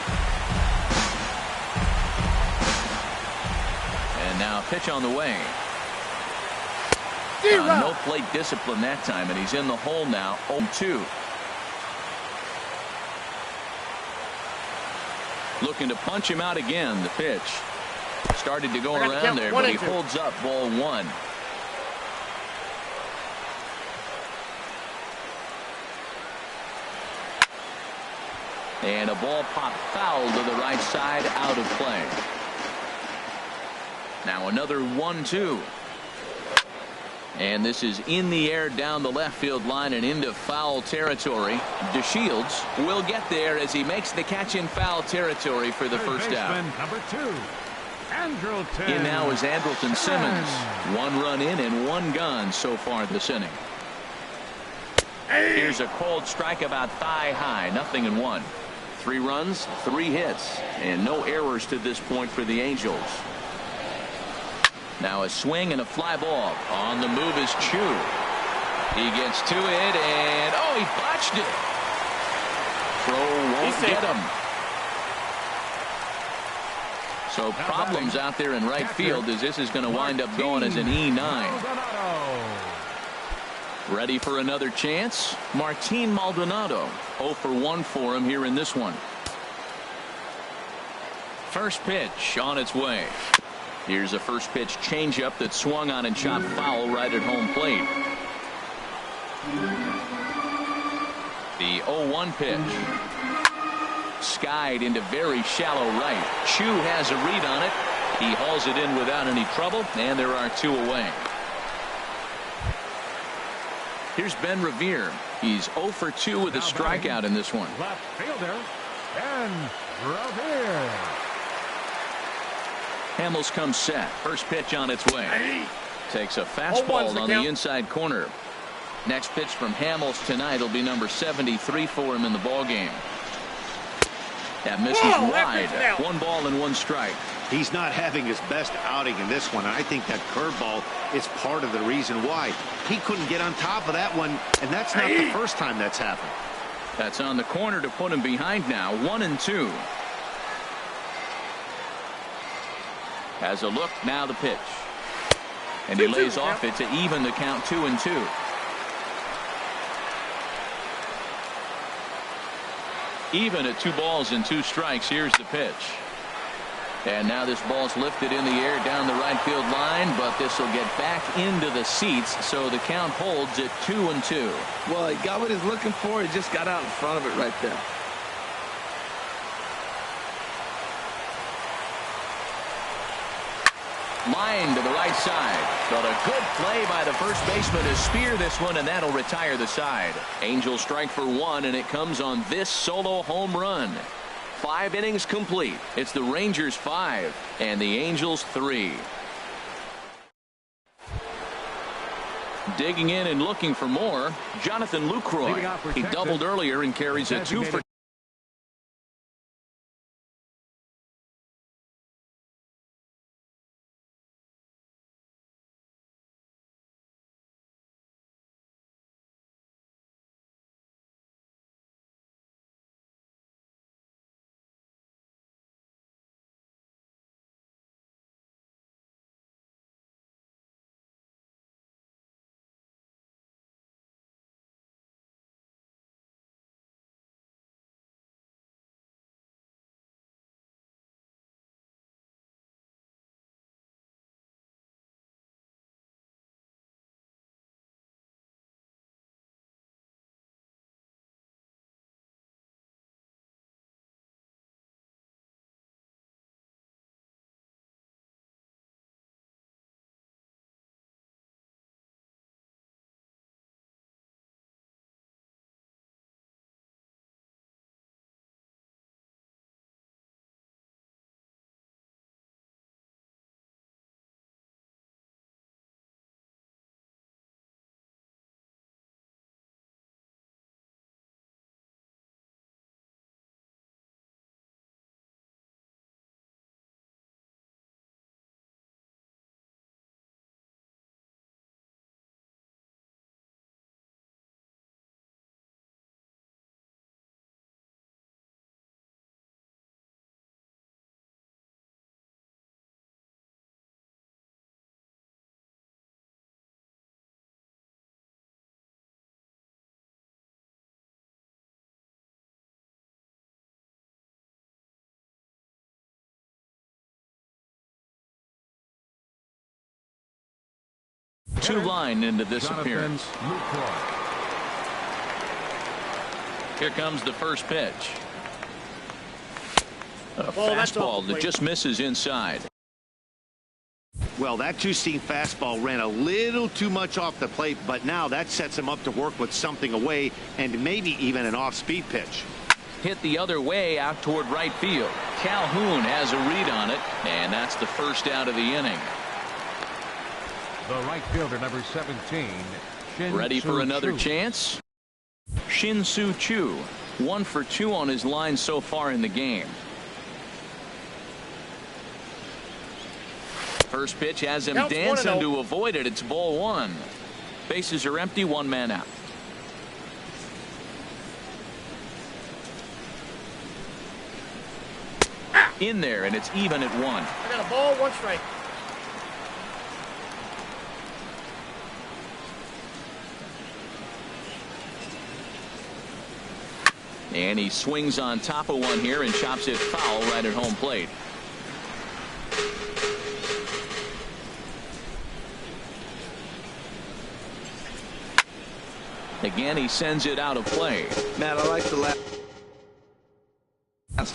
Now pitch on the way. No plate discipline that time, and he's in the hole now. 0-2. Looking to punch him out again. The pitch started to go around there, but he holds up. Ball 1. And a ball popped foul to the right side, out of play. Now another 1-2. And this is in the air down the left field line and into foul territory. DeShields will get there as he makes the catch in foul territory for the first out. Number 2, Andrelton. In now is Andrelton Simmons. 1 run in and 1 gone so far this inning. Here's a cold strike about thigh high. 0-1. 3 runs, 3 hits, and no errors to this point for the Angels. Now a swing and a fly ball. On the move is Chu. He gets to it, and he botched it. Throw won't get him. So problems out there in right field as this is going to wind up going as an E9. Ready for another chance? Martin Maldonado. 0 for 1 for him here in this one. First pitch on its way. Here's a first pitch changeup that swung on and chopped foul right at home plate. The 0-1 pitch. Skied into very shallow right. Chu has a read on it. He hauls it in without any trouble, and there are 2 away. Here's Ben Revere. He's 0 for 2 with a strikeout in this one. Left fielder, Ben Revere. Hamels comes set. First pitch on its way. Takes a fastball on the inside corner. Next pitch from Hamels tonight will be number 73 for him in the ballgame. That misses wide. 1 ball and 1 strike. He's not having his best outing in this one, and I think that curveball is part of the reason why. He couldn't get on top of that one, and that's not the first time that's happened. That's on the corner to put him behind now. 1-2. Has a look, now the pitch. And he lays off it to even the count 2-2. Even at 2 balls and 2 strikes. Here's the pitch. And now this ball's lifted in the air down the right field line, but this will get back into the seats, so the count holds at 2-2. Well, he got what he's looking for. He just got out in front of it right there. Line to the right side. But a good play by the first baseman to spear this one, and that'll retire the side. Angels strike for 1, and it comes on this solo home run. 5 innings complete. It's the Rangers 5 and the Angels 3. Digging in and looking for more, Jonathan Lucroy. He doubled earlier and carries a 2 for line into this appearance. Here comes the first pitch. A fastball that just misses inside. Well, that 2-seam fastball ran a little too much off the plate, but now that sets him up to work with something away and maybe even an off-speed pitch. Hit the other way out toward right field. Calhoun has a read on it, and that's the first out of the inning. The right fielder, number 17. Ready for another chance? Shin-Soo Choo. 1 for 2 on his line so far in the game. First pitch has him dancing to avoid it. It's ball 1. Bases are empty, 1 man out. In there, and it's even at 1. I got a ball, 1 strike. And he swings on top of one here and chops it foul right at home plate. Again, he sends it out of play. Matt, I like the last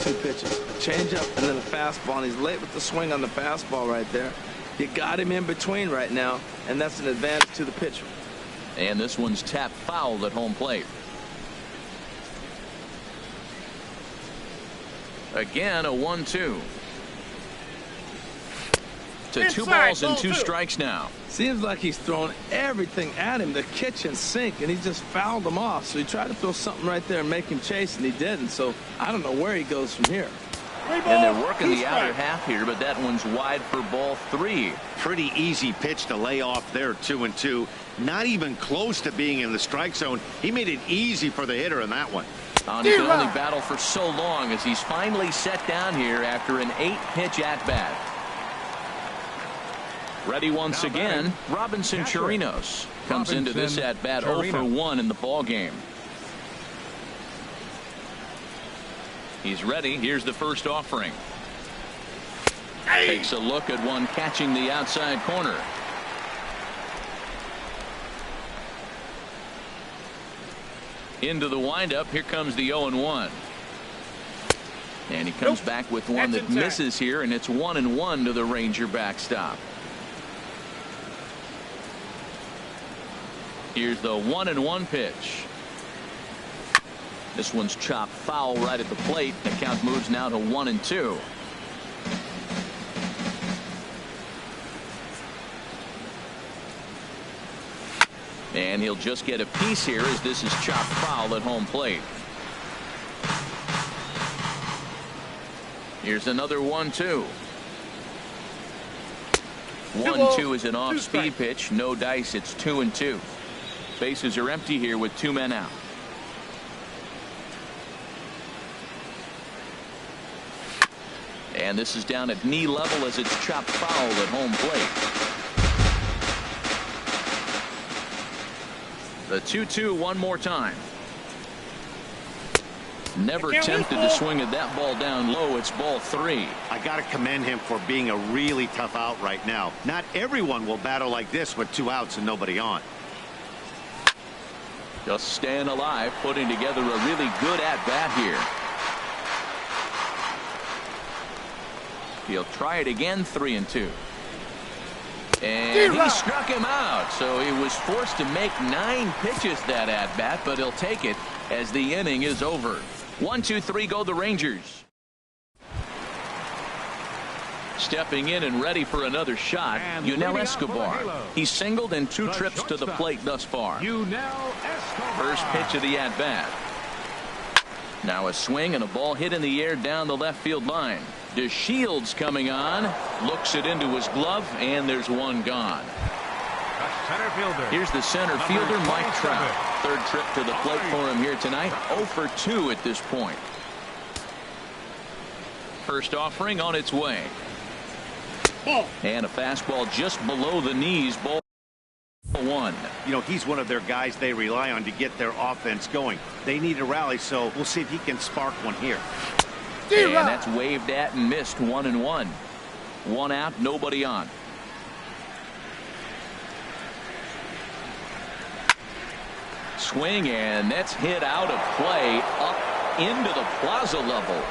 2 pitches. A changeup and then a fastball, and he's late with the swing on the fastball right there. You got him in between right now, and that's an advantage to the pitcher. And this one's tapped foul at home plate. Again, a 1-2. To 2 balls and 2 strikes now. Seems like he's thrown everything at him, the kitchen sink, and he just fouled him off. So he tried to throw something right there and make him chase, and he didn't. So I don't know where he goes from here. And they're working the outer half here, but that one's wide for ball 3. Pretty easy pitch to lay off there, 2-2. Not even close to being in the strike zone. He made it easy for the hitter in that one. He can only battle for so long as he's finally set down here after an 8-pitch at-bat. Ready once again, Robinson Chirinos comes into this at-bat 0 for 1 in the ball game. He's ready. Here's the first offering. Takes a look at one catching the outside corner. Into the windup. Here comes the 0-1. And he comes back with one that misses here, and it's 1-1 to the Ranger backstop. Here's the 1-1 pitch. This one's chopped foul right at the plate. The count moves now to 1-2. And he'll just get a piece here as this is chopped foul at home plate. Here's another 1-2. 1-2 is an off-speed pitch. No dice. It's 2-2. Bases are empty here with 2 men out. And this is down at knee level as it's chopped foul at home plate. The 2-2 one more time. Never tempted to swing at that ball down low. It's ball 3. I got to commend him for being a really tough out right now. Not everyone will battle like this with 2 outs and nobody on. Just staying alive, putting together a really good at-bat here. He'll try it again, 3-2. And he struck him out, so he was forced to make 9 pitches that at-bat, but he'll take it as the inning is over. 1-2-3 go the Rangers. Stepping in and ready for another shot, Yunel Escobar. He's singled in 2 trips to the plate thus far. First pitch of the at-bat. Now a swing and a ball hit in the air down the left field line. DeShields coming on, looks it into his glove, and there's one gone. Here's the center fielder, Mike Trout. 3rd trip to the plate for him here tonight. 0 for 2 at this point. First offering on its way. And a fastball just below the knees. Ball 1. You know, he's one of their guys they rely on to get their offense going. They need a rally, so we'll see if he can spark one here. And that's waved at and missed. 1-1. 1 out, nobody on. Swing, and that's hit out of play up into the plaza level.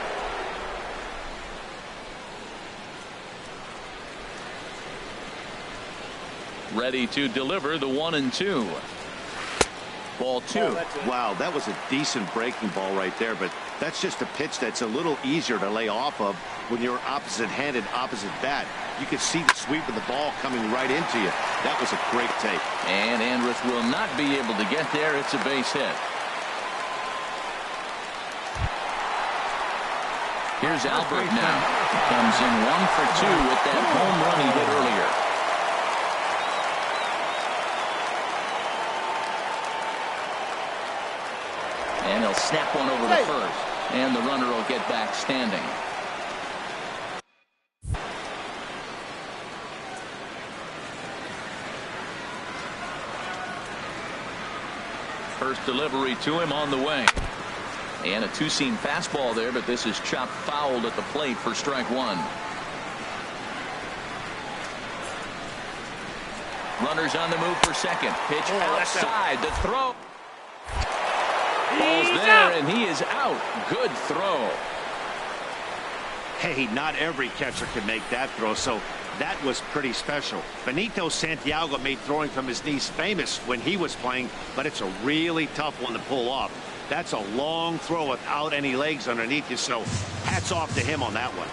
Ready to deliver the 1-2. Ball 2. Wow, that was a decent breaking ball right there, but that's just a pitch that's a little easier to lay off of when you're opposite-handed, opposite bat. You could see the sweep of the ball coming right into you. That was a great take. And Andrus will not be able to get there. It's a base hit. Here's Albert now. Comes in 1 for 2 with that home run he hit earlier. And he'll snap one over to first. And the runner will get back standing. First delivery to him on the way. And a two-seam fastball there, but this is chopped fouled at the plate for strike one. Runners on the move for second. Pitch outside to throw. Ball's there, and he is out. Good throw. Hey, not every catcher can make that throw, so that was pretty special. Benito Santiago made throwing from his knees famous when he was playing, but it's a really tough one to pull off. That's a long throw without any legs underneath you, so hats off to him on that one.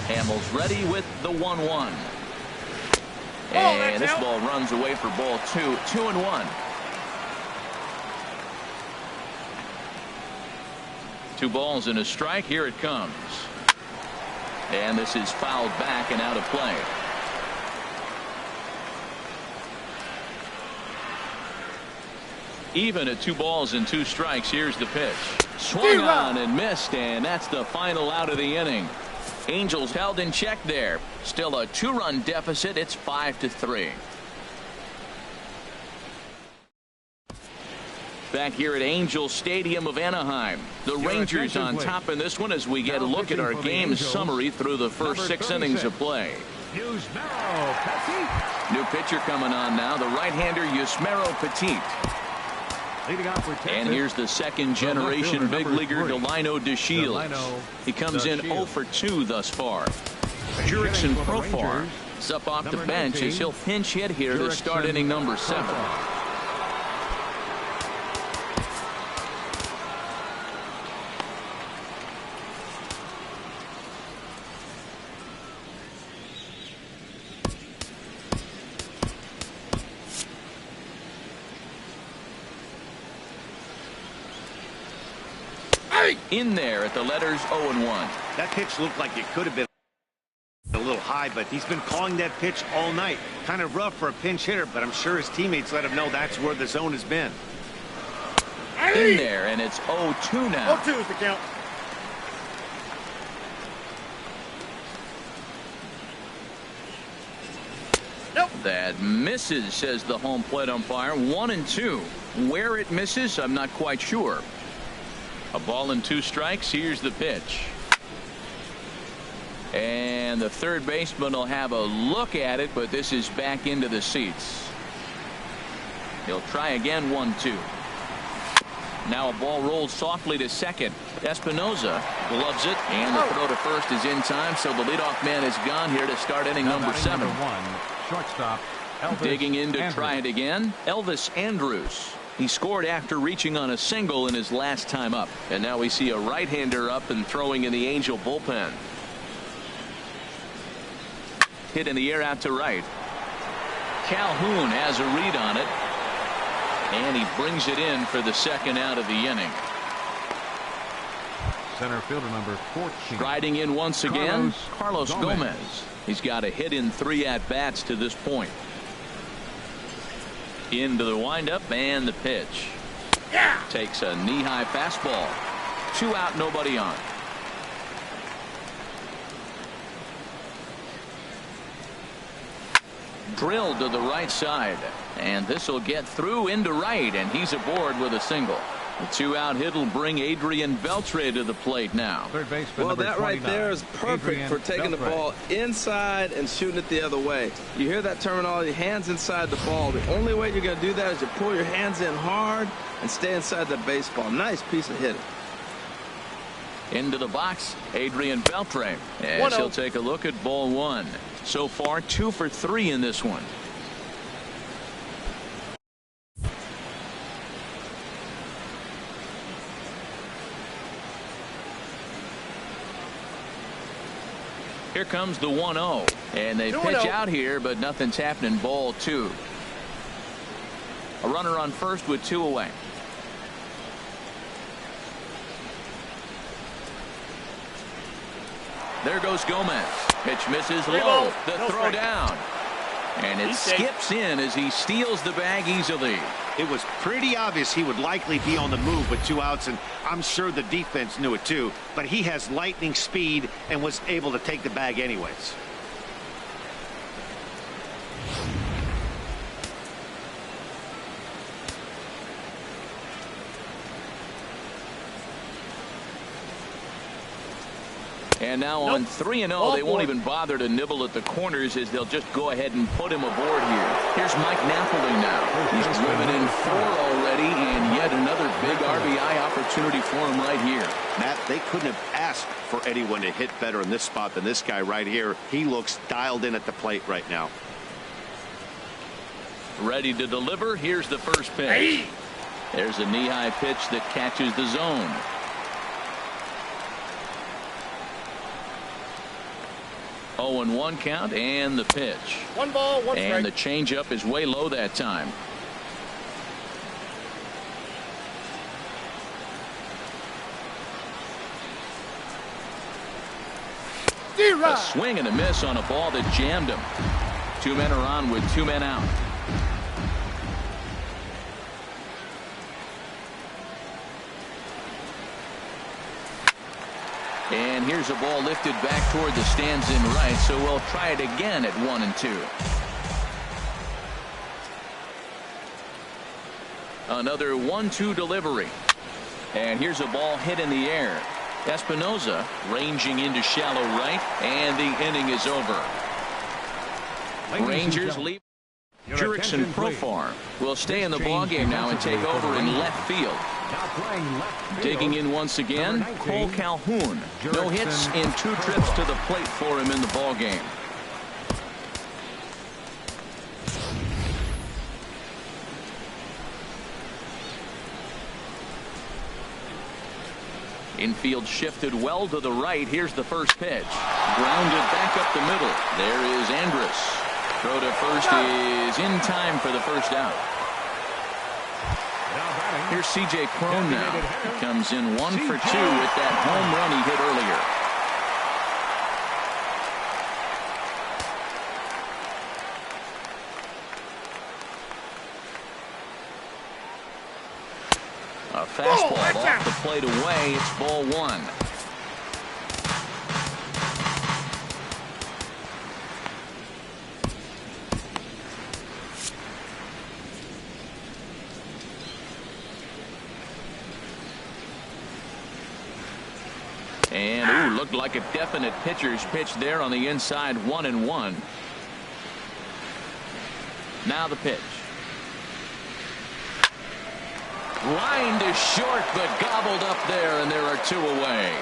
Hamels ready with the 1-1. And this ball runs away for ball 2. 2-1. 2 balls and a strike. Here it comes. And this is fouled back and out of play. Even at 2 balls and 2 strikes. Here's the pitch. Swung on and missed, and that's the final out of the inning. Angels held in check there. Still a 2-run deficit. It's 5-3. Back here at Angel Stadium of Anaheim. The Rangers on top in this one as we get a look at our game summary through the first 6 innings of play. New pitcher coming on now, the right-hander Yusmeiro Petit. And here's the second-generation big leaguer Delino DeShields. He comes in 0 for 2 thus far. Jurickson Profar is up off the bench as he'll pinch hit here to start inning number 7. In there at the letters 0-1. That pitch looked like it could have been a little high, but he's been calling that pitch all night. Kind of rough for a pinch hitter, but I'm sure his teammates let him know that's where the zone has been. In there, and it's 0-2 now. 0-2 is the count. Nope. That misses, says the home plate umpire. 1-2. Where it misses, I'm not quite sure. A ball and 2 strikes. Here's the pitch. And the third baseman will have a look at it, but this is back into the seats. He'll try again. 1-2. Now a ball rolls softly to second. Espinoza gloves it, and the throw to first is in time, so the leadoff man is gone here to start inning number 7. Shortstop, Digging in to try it again, Elvis Andrus. He scored after reaching on a single in his last time up. And now we see a right-hander up and throwing in the Angel bullpen. Hit in the air out to right. Calhoun has a read on it. And he brings it in for the second out of the inning. Center fielder number 14. Striding in once again, Carlos Gomez. He's got a hit in 3 at-bats to this point. Into the windup and the pitch. Takes a knee-high fastball. 2 out, nobody on. Drilled to the right side, and this will get through into right, and he's aboard with a single. The 2-out hit will bring Adrian Beltre to the plate now. Third baseman, well, that right there is perfect for taking the ball inside and shooting it the other way. You hear that terminology, hands inside the ball. The only way you're going to do that is you pull your hands in hard and stay inside the baseball. Nice piece of hitting. Into the box, Adrian Beltre. As he'll take a look at ball 1. So far, 2 for 3 in this one. Here comes the 1-0, and they pitch out here, but nothing's happening. Ball 2. A runner on first with 2 away. There goes Gomez. Pitch misses low. The throw down. And it skips in as he steals the bag easily. It was pretty obvious he would likely be on the move with 2 outs, and I'm sure the defense knew it too. But he has lightning speed and was able to take the bag anyways. And now on 3-0, they won't even bother to nibble at the corners as they'll just go ahead and put him aboard here. Here's Mike Napoli now. He's driven in 4 already, and yet another big RBI opportunity for him right here. Matt, they couldn't have asked for anyone to hit better in this spot than this guy right here. He looks dialed in at the plate right now. Ready to deliver. Here's the first pitch. There's a knee-high pitch that catches the zone. Oh, and 1 count, and the pitch. 1 ball, 1 strike. And the changeup is way low that time. A swing and a miss on a ball that jammed him. 2 men are on with 2 men out. And here's a ball lifted back toward the stands in right, so we'll try it again at 1-2. Another 1-2 delivery. And here's a ball hit in the air. Espinoza ranging into shallow right, and the inning is over. Rangers leave. Jurickson Profar will stay in the ballgame now and take over in left field. Digging in once again, Cole Calhoun. No hits in 2 trips to the plate for him in the ballgame. Infield shifted well to the right. Here's the first pitch. Grounded back up the middle. There is Andrus. Throw to first is in time for the first out. Here's C.J. Cron now. He comes in 1 for 2 with that home run he hit earlier. A fastball off the plate away. It's ball 1. And, looked like a definite pitcher's pitch there on the inside. 1-1. Now the pitch. Lined is short, but gobbled up there, and there are 2 away.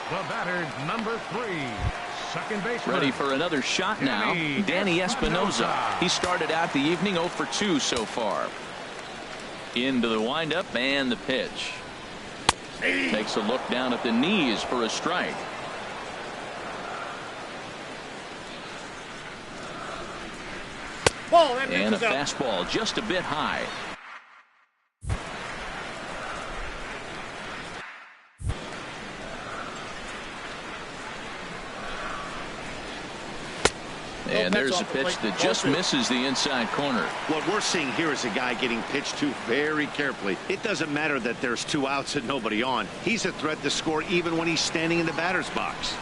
The batter, number 3, second baseman. Ready for another shot now. Danny Espinoza. He started out the evening 0 for 2 so far. Into the windup and the pitch. Takes a look down at the knees for a strike. And a fastball just a bit high. And there's a pitch that just misses the inside corner. What we're seeing here is a guy getting pitched to very carefully. It doesn't matter that there's 2 outs and nobody on. He's a threat to score even when he's standing in the batter's box.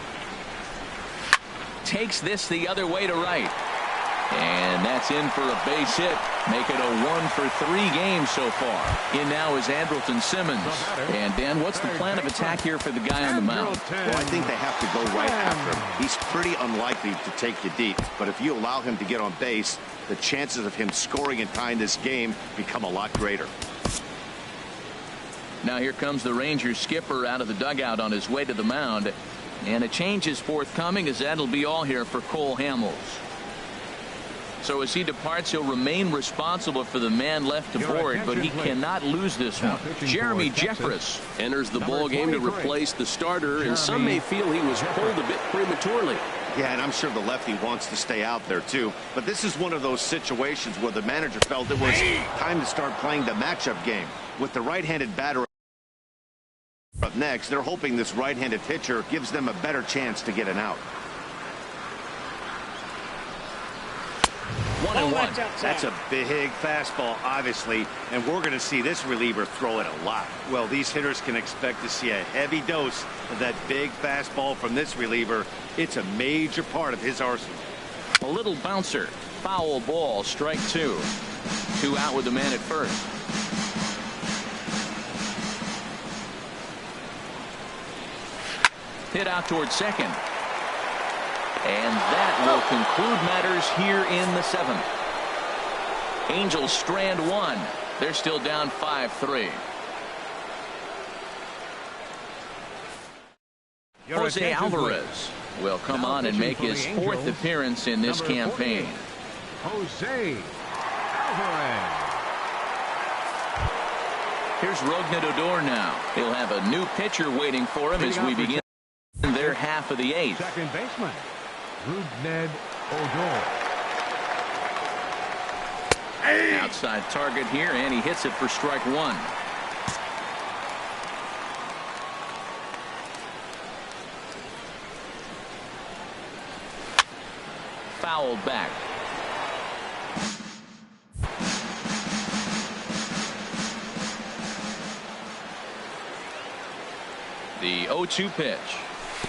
Takes this the other way to right. And that's in for a base hit. Make it a 1 for 3 games so far. In now is Andrelton Simmons. And Dan, what's the plan of attack here for the guy on the mound? Well, I think they have to go right after him. He's pretty unlikely to take you deep, but if you allow him to get on base, the chances of him scoring and tying this game become a lot greater. Now here comes the Rangers skipper out of the dugout on his way to the mound. And a change is forthcoming, as that'll be all here for Cole Hamels. So as he departs, he'll remain responsible for the man left to board, but he cannot lose this one. Jeremy Jeffress enters the ball game to replace the starter, and some may feel he was pulled a bit prematurely. Yeah, and I'm sure the lefty wants to stay out there too. But this is one of those situations where the manager felt it was time to start playing the matchup game. With the right-handed batter up next, they're hoping this right-handed pitcher gives them a better chance to get an out. 1-1. That's a big fastball, obviously, and we're going to see this reliever throw it a lot. Well, these hitters can expect to see a heavy dose of that big fastball from this reliever. It's a major part of his arsenal. A little bouncer. Foul ball. Strike 2. 2 out with the man at first. Hit out towards second. And that will conclude matters here in the 7th. Angels strand one. They're still down 5-3. Jose Alvarez will come on and make his 4th appearance in this campaign. Jose Alvarez. Here's Rougned Odor now. He'll have a new pitcher waiting for him as we begin their half of the 8th. Second baseman, Rougned Odor. Outside target here, and he hits it for strike 1. Fouled back. The 0-2 pitch.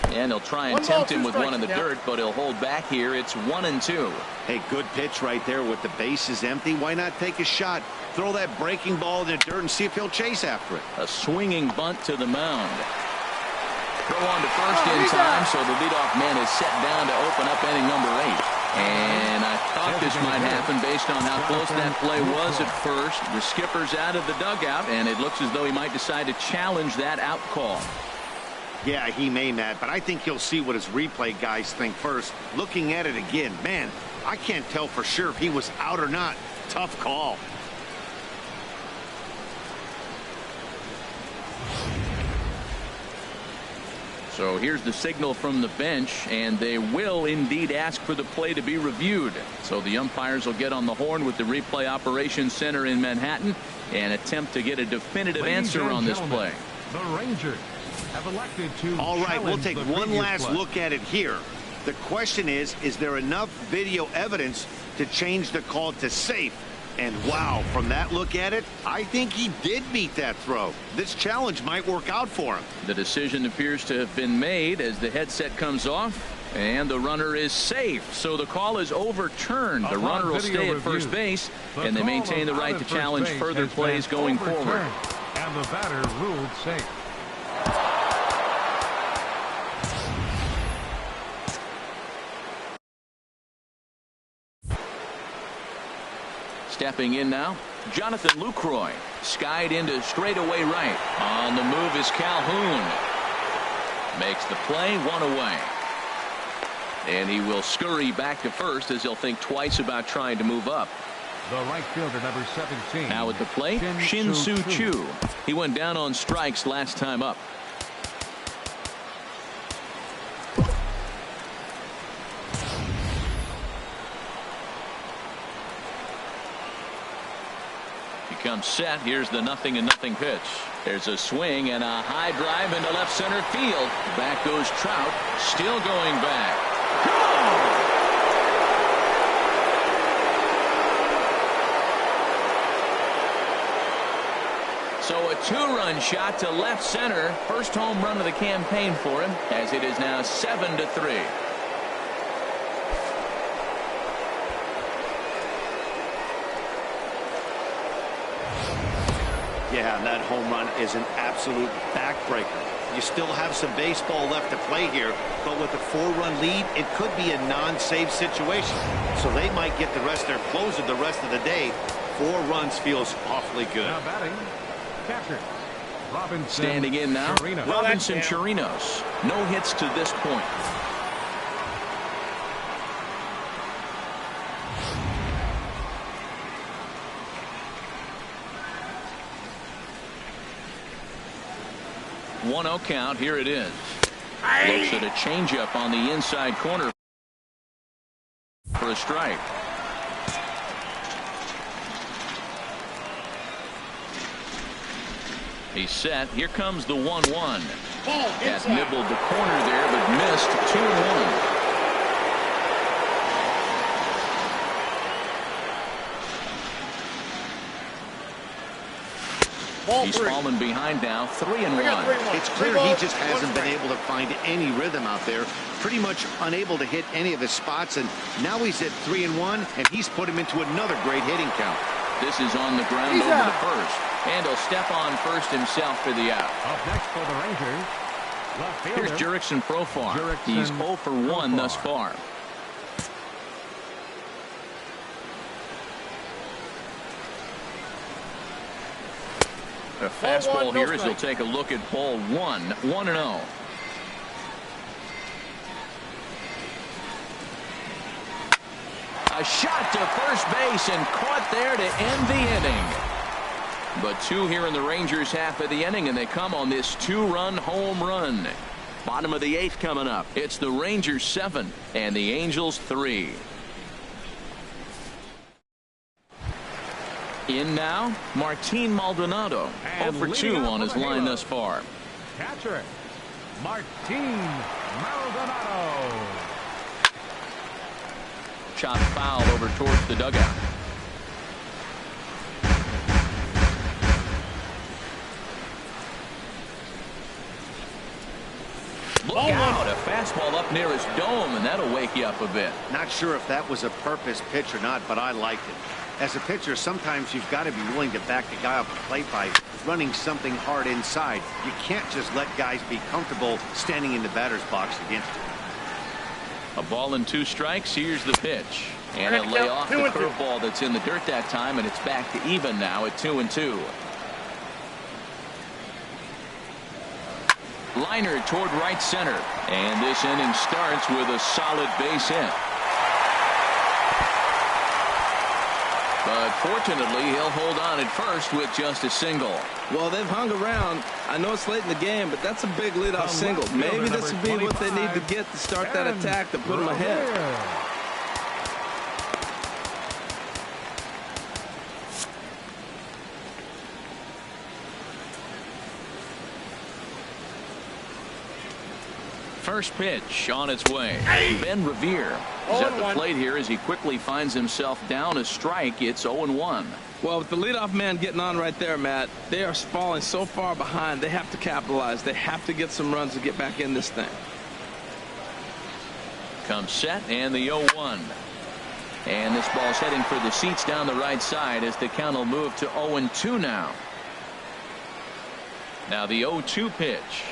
And he'll try and tempt him with one in the dirt, but he'll hold back here. It's 1-2. Hey, good pitch right there with the bases empty. Why not take a shot? Throw that breaking ball in the dirt and see if he'll chase after it. A swinging bunt to the mound. Throw on to first in time, so the leadoff man is set down to open up inning number 8. And I thought this might happen based on how close that play was at first. The skipper's out of the dugout, and it looks as though he might decide to challenge that out call. Yeah, he may, Matt, but I think you'll see what his replay guys think first. Looking at it again, man, I can't tell for sure if he was out or not. Tough call. So here's the signal from the bench, and they will indeed ask for the play to be reviewed. So the umpires will get on the horn with the replay operations center in Manhattan and attempt to get a definitive answer on this play. The Rangers have elected to. All right, we'll take one last look at it here. The question is there enough video evidence to change the call to safe? And wow, from that look at it, I think he did beat that throw. This challenge might work out for him. The decision appears to have been made as the headset comes off, and the runner is safe. So the call is overturned. The runner will stay at first base, and they maintain the right to challenge further plays going forward. And the batter ruled safe. Stepping in now, Jonathan Lucroy. Skied into straightaway right. On the move is Calhoun. Makes the play, 1 away. And he will scurry back to first as he'll think twice about trying to move up. The right fielder, number 17. Now at the plate, Shin-Soo Choo. He went down on strikes last time up. Comes set. Here's the 0-0 pitch. There's a swing and a high drive into left center field. Back goes Trout. Still going back. So a 2-run shot to left center. First home run of the campaign for him, as it is now 7-3. Yeah, and that home run is an absolute backbreaker. You still have some baseball left to play here, but with a 4-run lead, it could be a non-save situation. So they might get the rest of their closer the rest of the day. 4 runs feels awfully good. Now batting, catcher Robinson. Standing in now, Chirinos. Robinson Chirinos. No hits to this point. One-0 count. Here it is. Looks at a changeup on the inside corner for a strike. He's set. Here comes the 1-1. That nibbled the corner there, but missed. 2-1. He's fallen behind now, 3-1. It's clear he just hasn't been able to find any rhythm out there. Pretty much unable to hit any of his spots, and now he's at 3-1, and he's put him into another great hitting count. This is on the ground over to first, and he'll step on first himself for the out. Up next for the Rangers, Left Here's fielder. Jurickson Profar. He's 0 for 1 thus far. A fastball here as he'll take a look at ball 1. 1-0. A shot to first base and caught there to end the inning. But 2 here in the Rangers half of the inning, and they come on this 2-run home run. Bottom of the 8th coming up. It's the Rangers 7 and the Angels 3. In now, Martin Maldonado. 0 for 2 on his line thus far. Catcher, Martin Maldonado. Shot foul over towards the dugout. Look out, a fastball up near his dome, and that'll wake you up a bit. Not sure if that was a purpose pitch or not, but I liked it. As a pitcher, sometimes you've got to be willing to back the guy off the plate by running something hard inside. You can't just let guys be comfortable standing in the batter's box against you. A ball and 2 strikes. Here's the pitch. And a lay off the curveball that's in the dirt that time, and it's back to even now at 2-2. Liner toward right center. And this inning starts with a solid base hit. But fortunately, he'll hold on at first with just a single. Well, they've hung around. I know it's late in the game, but that's a big leadoff single. Maybe this will be what they need to get to start that attack to put them ahead. First pitch on its way. Ben Revere is at the plate here as he quickly finds himself down a strike. It's 0-1. Well, with the leadoff man getting on right there, Matt, they are falling so far behind. They have to capitalize. They have to get some runs to get back in this thing. Comes set and the 0-1. And this ball's heading for the seats down the right side as the count will move to 0-2 now. Now the 0-2 pitch.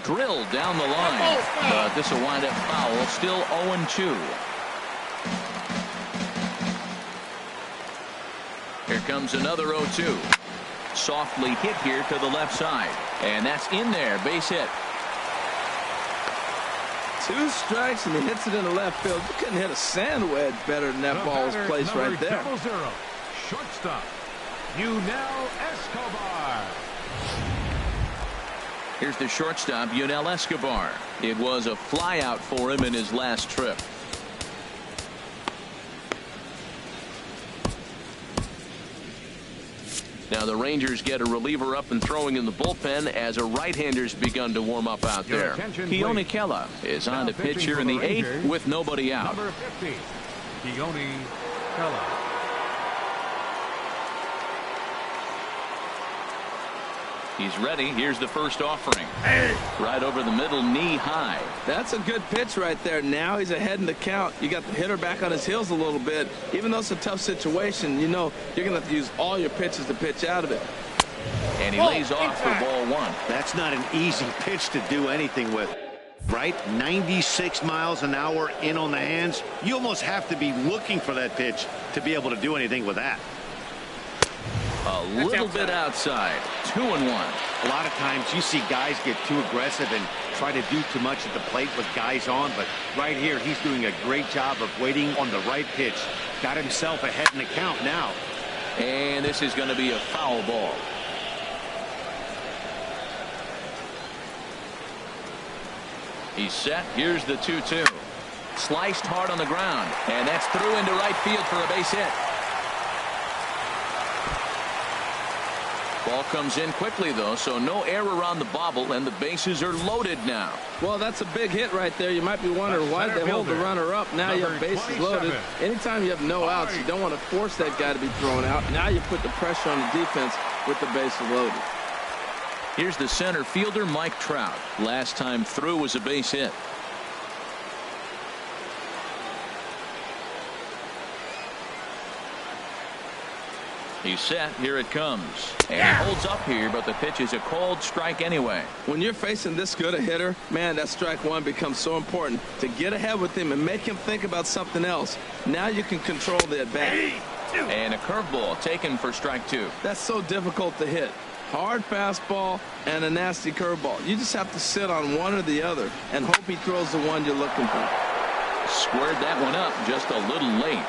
Drilled down the line, but this will wind up foul. Still 0-2. Here comes another 0-2. Softly hit here to the left side, and that's in there. Base hit. 2 strikes and he hits it in the left field. You couldn't hit a sand wedge better than that ball was placed right there. 0-0. Shortstop, Yunel Escobar. Here's the shortstop, Yunel Escobar. It was a flyout for him in his last trip. Now the Rangers get a reliever up and throwing in the bullpen as a right-hander's begun to warm up out there. Keone Kela is on to pitch here in the 8th with nobody out. Number 50, Keone Kela. He's ready. Here's the first offering. Right over the middle, knee high. That's a good pitch right there. Now he's ahead in the count. You got the hitter back on his heels a little bit. Even though it's a tough situation, you know you're going to have to use all your pitches to pitch out of it. And he lays off for ball 1. That's not an easy pitch to do anything with. Right? 96 miles an hour in on the hands. You almost have to be looking for that pitch to be able to do anything with that. A little bit outside. 2-1. A lot of times you see guys get too aggressive and try to do too much at the plate with guys on, but right here he's doing a great job of waiting on the right pitch. Got himself ahead in the count now. And this is going to be a foul ball. He's set. Here's the 2-2. Sliced hard on the ground, and that's through into right field for a base hit. Ball comes in quickly, though, so no error on the bobble, and the bases are loaded now. Well, that's a big hit right there. You might be wondering why they hold the runner up. Now you have bases loaded. Anytime you have no outs, you don't want to force that guy to be thrown out. Now you put the pressure on the defense with the bases loaded. Here's the center fielder, Mike Trout. Last time through was a base hit. He's set. Here it comes. And he holds up here, but the pitch is a called strike anyway. When you're facing this good a hitter, man, that strike one becomes so important to get ahead with him and make him think about something else. Now you can control the at-bat. And a curveball taken for strike two. That's so difficult to hit. Hard fastball and a nasty curveball. You just have to sit on one or the other and hope he throws the one you're looking for. Squared that one up just a little late.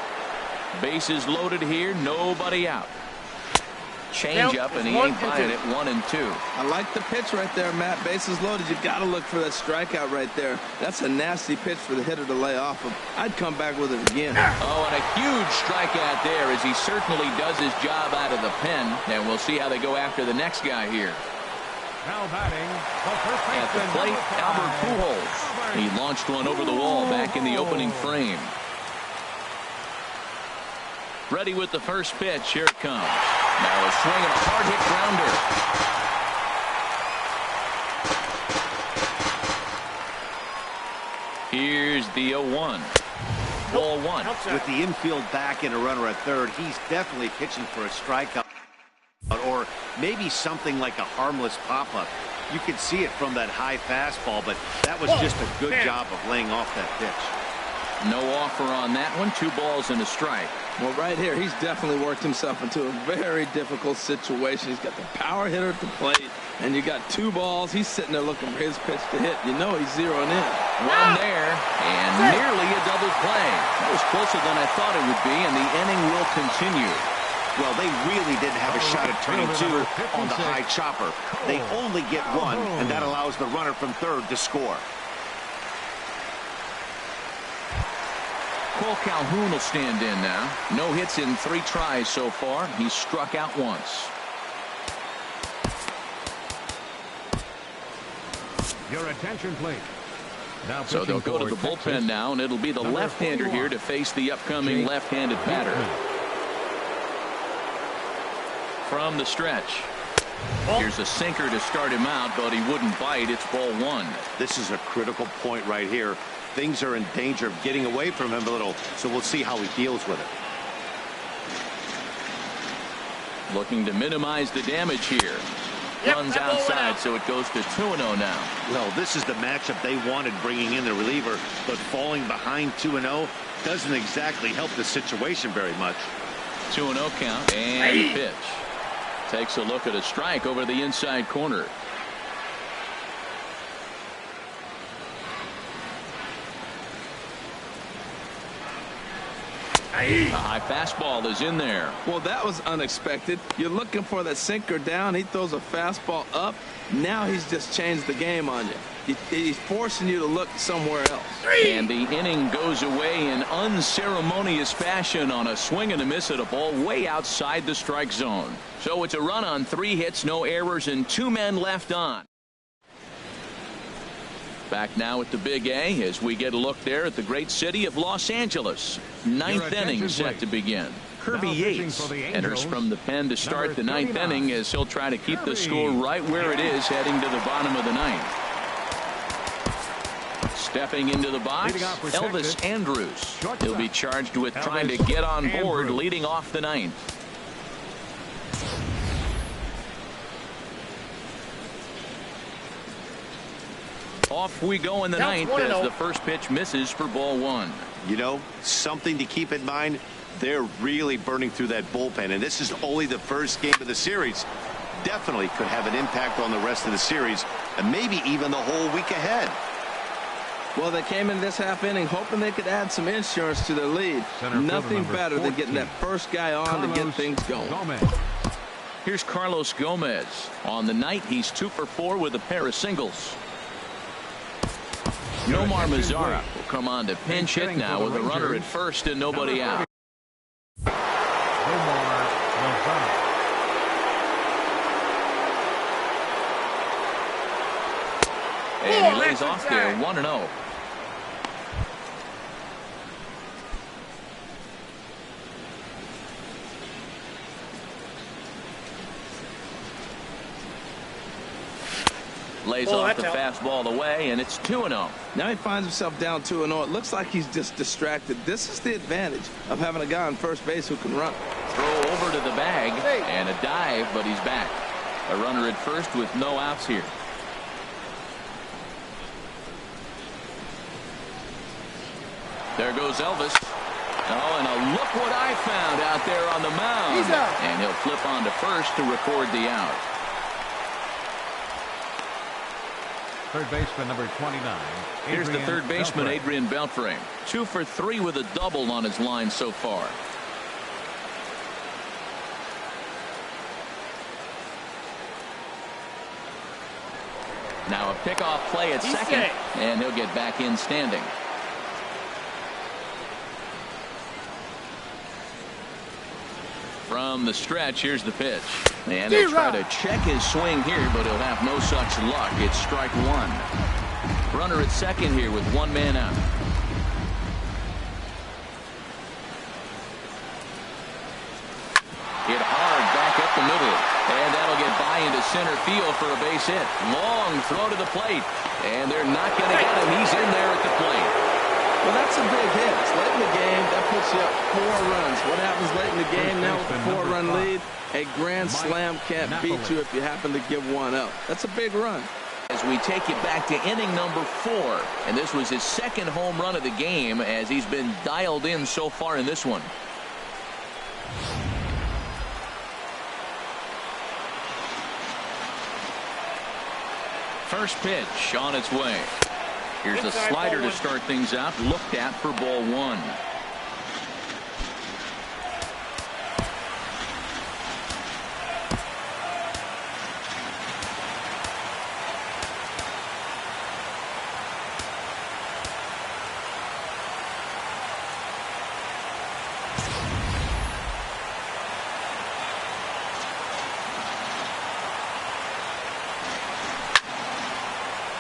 Bases loaded here, nobody out. Change up, and he ain't buying it. 1 and 2. I like the pitch right there, Matt. Bases loaded. You got to look for that strikeout right there. That's a nasty pitch for the hitter to lay off of. I'd come back with it again. Oh, and a huge strikeout there, as he certainly does his job out of the pen. And we'll see how they go after the next guy here. Now batting, the first At the baseman, plate, number 5, Albert Pujols. He launched one over the wall back in the opening frame. Ready with the first pitch. Here it comes. Now a swing and a hard hit grounder. Here's the 0-1. Ball one. With the infield back and a runner at third, he's definitely pitching for a strikeout, or maybe something like a harmless pop-up. You could see it from that high fastball, but that was just a good job of laying off that pitch. No offer on that one. 2 balls and a strike. Well, right here, he's definitely worked himself into a very difficult situation. He's got the power hitter at the plate, and you got 2 balls. He's sitting there looking for his pitch to hit. You know he's zeroing in. One there, and nearly a double play. That was closer than I thought it would be, and the inning will continue. Well, they really didn't have a shot at turning 2 on the high chopper. They only get 1, and that allows the runner from third to score. Cole Calhoun will stand in now. No hits in 3 tries so far. He's struck out once. Your attention, please. Now So they'll go to the bullpen now, and it'll be the left-hander here to face the upcoming left-handed batter. From the stretch. Here's a sinker to start him out, but he wouldn't bite. It's ball 1. This is a critical point right here. Things are in danger of getting away from him a little, so we'll see how he deals with it. Looking to minimize the damage here. Runs outside, so it goes to 2-0 now. Well, this is the matchup they wanted, bringing in the reliever, but falling behind 2-0 doesn't exactly help the situation very much. 2-0 count, and the pitch. Takes a look at a strike over the inside corner. A high fastball is in there. Well, that was unexpected. You're looking for that sinker down. He throws a fastball up. Now he's just changed the game on you. He's forcing you to look somewhere else. And the inning goes away in unceremonious fashion on a swing and a miss at a ball way outside the strike zone. So it's a run on 3 hits, no errors, and 2 men left on. Back now at the Big A as we get a look there at the great city of Los Angeles. 9th inning set to begin. Kirby Yates enters from the pen to start the 9th inning as he'll try to keep the score right where it is heading to the bottom of the 9th. Stepping into the box, Elvis Andrus. He'll be charged with trying to get on board leading off the 9th. Off we go in the 9th as the first pitch misses for ball 1. You know, something to keep in mind, they're really burning through that bullpen, and this is only the first game of the series. Definitely could have an impact on the rest of the series, and maybe even the whole week ahead. Well, they came in this half inning hoping they could add some insurance to their lead. Nothing better than getting that first guy on to get things going. Here's Carlos Gomez. On the night, he's 2 for 4 with a pair of singles. Nomar Mazara will come on to pinch hit now with a runner at first and nobody out. And he lays off there 1-0. Lays off the fastball away, and it's 2-0. Now he finds himself down 2-0. It looks like he's just distracted. This is the advantage of having a guy on first base who can run. Throw over to the bag and a dive, but he's back. A runner at first with no outs here. There goes Elvis. Oh, and look what I found out there on the mound. He's out. And he'll flip on to first to record the out. Third baseman number 29. Here's the third baseman, Beltran. Adrian Beltran. 2 for 3 with a double on his line so far. Now a pickoff play at second, and he'll get back in standing. From the stretch, here's the pitch. And he'll try to check his swing here, but he'll have no such luck. It's strike one. Runner at second here with 1 man out. Hit hard back up the middle. And that'll get by into center field for a base hit. Long throw to the plate. And they're not going to get him. He's in there at the plate. Well, that's a big hit. It's late in the game. That puts you up 4 runs. What happens late in the game now with a 4-run lead? A grand slam can't beat you if you happen to give one up. That's a big run. As we take it back to inning number 4. And this was his second home run of the game as he's been dialed in so far in this one. First pitch on its way. Here's a slider to start things out. Looked at for ball 1.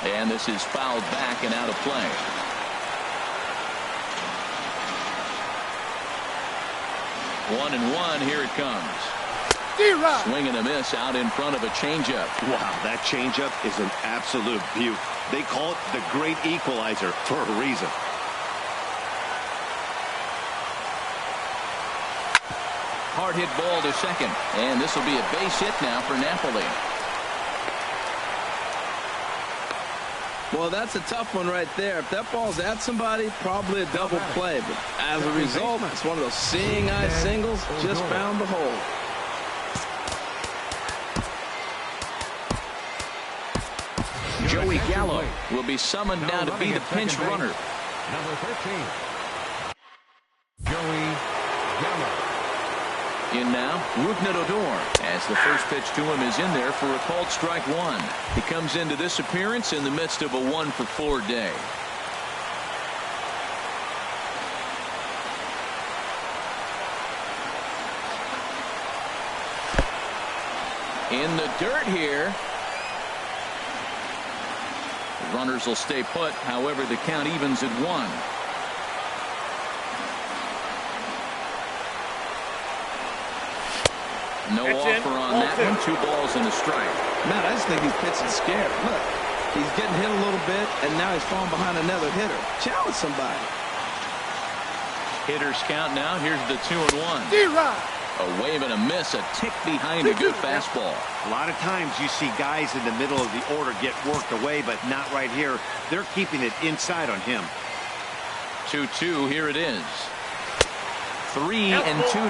And this is fouled back and out of play. One and one. Here it comes. Swing and a miss out in front of a changeup. Wow, that changeup is an absolute beaut. They call it the great equalizer for a reason. Hard hit ball to second. And this will be a base hit now for Napoli. Well, that's a tough one right there. If that ball's at somebody, probably a double play. But as a result, it's one of those seeing eye singles. Just found the hole. Joey Gallo will be summoned now to be the pinch runner. Number 13. Joey Gallo. In now, Rougned Odor, as the first pitch to him is in there for a called strike one. He comes into this appearance in the midst of a 1-for-4 day. In the dirt here. The runners will stay put. However, the count evens at 1. No offer on that one. 2 balls and a strike. Man, I just think he's pitching scared. Look, he's getting hit a little bit, and now he's falling behind another hitter. Challenge somebody. Hitters count now. Here's the 2-1. A wave and a miss. A tick behind a good fastball. A lot of times you see guys in the middle of the order get worked away, but not right here. They're keeping it inside on him. 2-2. Here it is. 3-2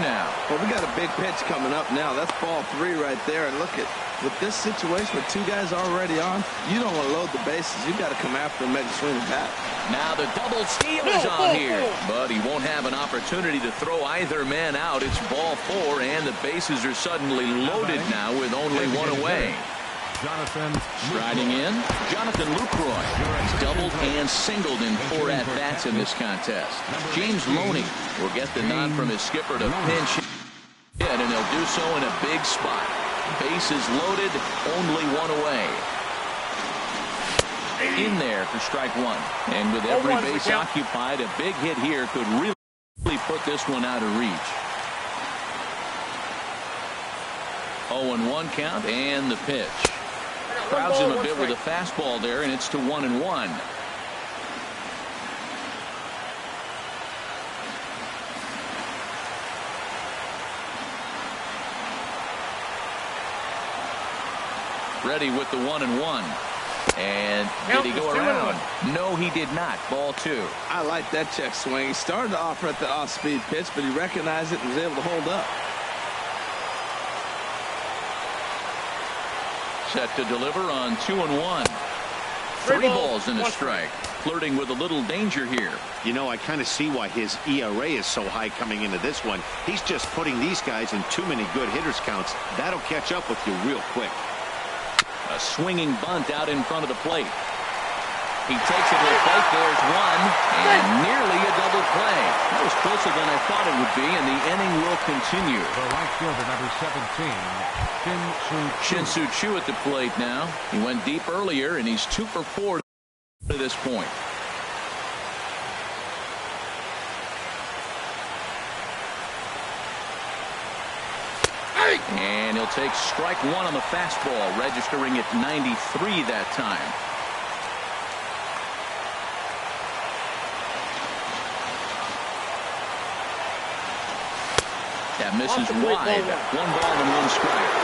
now. Well, we got a big pitch coming up now. That's ball 3 right there. And look at, with this situation with 2 guys already on, you don't want to load the bases. You got to come after him, make a swing back. Now the double steal is on here, but he won't have an opportunity to throw either man out. It's ball 4, and the bases are suddenly loaded now with only 1 away. Striding in, Jonathan Lucroy. He's doubled and singled in 4 at-bats in this contest. James Loney will get the nod from his skipper to pinch hit, and he'll do so in a big spot. Bases loaded, only 1 away. In there for strike 1. And with every base occupied, a big hit here could really put this one out of reach. 0-1 count and the pitch. Crowds him a bit with a fastball there, and it's to 1-1. Ready with the 1-1. And did he go around? No, he did not. Ball 2. I like that check swing. He started to offer at the off-speed pitch, but he recognized it and was able to hold up. Set to deliver on 2-1. 3 balls and a strike. Flirting with a little danger here. You know, I kind of see why his ERA is so high coming into this one. He's just putting these guys in too many good hitters counts. That'll catch up with you real quick. A swinging bunt out in front of the plate. He takes it to the plate. There's one, and nearly a double play. That was closer than I thought it would be, and the inning will continue. The right fielder, number 17, Shin-Soo Choo at the plate now. He went deep earlier, and he's 2 for 4 to this point. And he'll take strike 1 on the fastball, registering at 93 that time. That misses wide. 1 ball and 1 strike.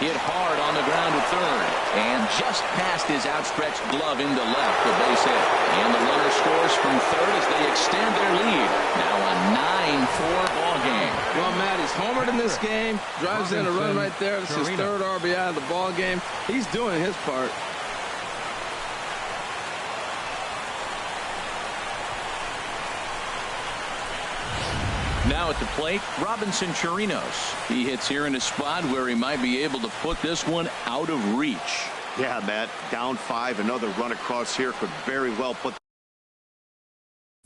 Hit hard on the ground to third, and just past his outstretched glove into left, the base hit. And the runner scores from third as they extend their lead. Now a 9-4 ball game. Well, Matt, he's homered in this game, drives in a run right there. This is his 3rd RBI of the ball game. He's doing his part. Now at the plate, Robinson Chirinos. He hits here in a spot where he might be able to put this one out of reach. Yeah, Matt, down 5. Another run across here could very well put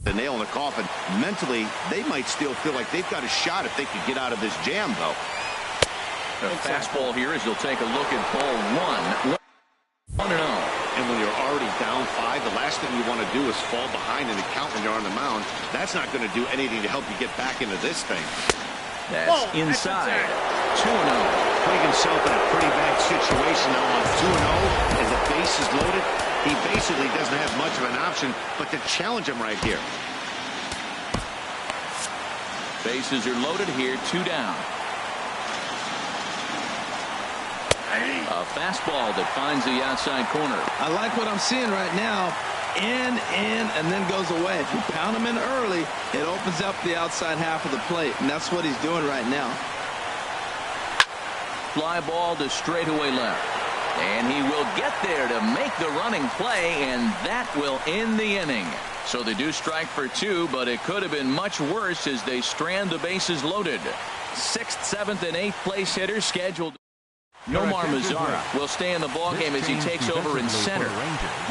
the nail in the coffin. Mentally, they might still feel like they've got a shot if they could get out of this jam, though. A fastball here as he'll take a look at ball 1. 1-0. And when you're already down 5, the last thing you want to do is fall behind in the count when you're on the mound. That's not going to do anything to help you get back into this thing. That's inside. 2-0. Putting himself in a pretty bad situation now on 2-0 as the base is loaded. He basically doesn't have much of an option but to challenge him right here. Bases are loaded here. 2 down. A fastball that finds the outside corner. I like what I'm seeing right now. In, and then goes away. If you pound him in early, it opens up the outside half of the plate, and that's what he's doing right now. Fly ball to straightaway left. And he will get there to make the running play, and that will end the inning. So they do strike for 2, but it could have been much worse as they strand the bases loaded. 6th, 7th, and 8th place hitters scheduled. Nomar Mazara will stay in the ballgame as he takes over in center.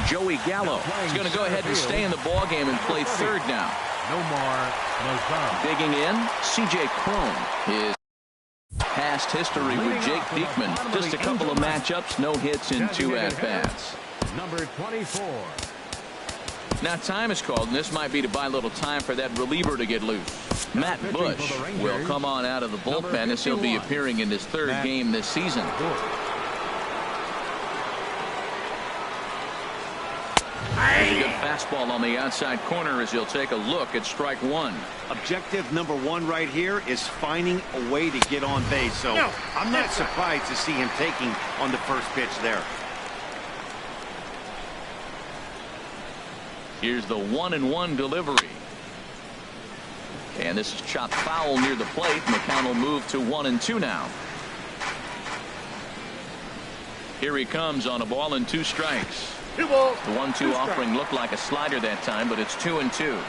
Joey Gallo is going to go ahead and stay in the ballgame and play third now. Nomar Mazara. Digging in, C.J. Cron. His past history with Jake Diekman. Just a couple of matchups, no hits in 2 at-bats. Number 24. Now time is called, and this might be to buy a little time for that reliever to get loose. Matt Bush will come on out of the bullpen as he'll be appearing in his 3rd game this season. There's a good fastball on the outside corner as he'll take a look at strike 1. Objective number 1 right here is finding a way to get on base. So I'm not surprised to see him taking on the first pitch there. Here's the 1-1 delivery. And this is chopped foul near the plate, and the count will move to 1-2 now. Here he comes on a ball and 2 strikes. 2 balls. The 1-2 offering looked like a slider that time, but it's 2-2.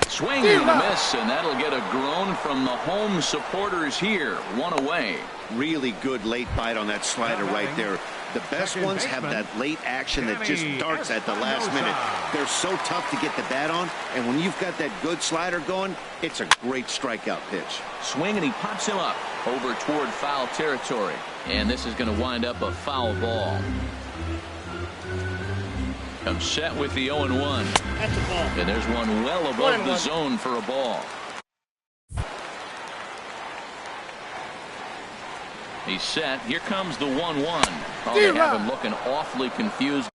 Swing and a miss, and that'll get a groan from the home supporters here. 1 away. Really good late bite on that slider right there. The best ones have that late action that just darts at the last minute. They're so tough to get the bat on, and when you've got that good slider going, it's a great strikeout pitch. Swing, and he pops him up over toward foul territory. And this is going to wind up a foul ball. Comes set with the 0-1. That's a ball. And there's one well above the zone for a ball. He's set. Here comes the 1-1. Oh, they have him looking awfully confused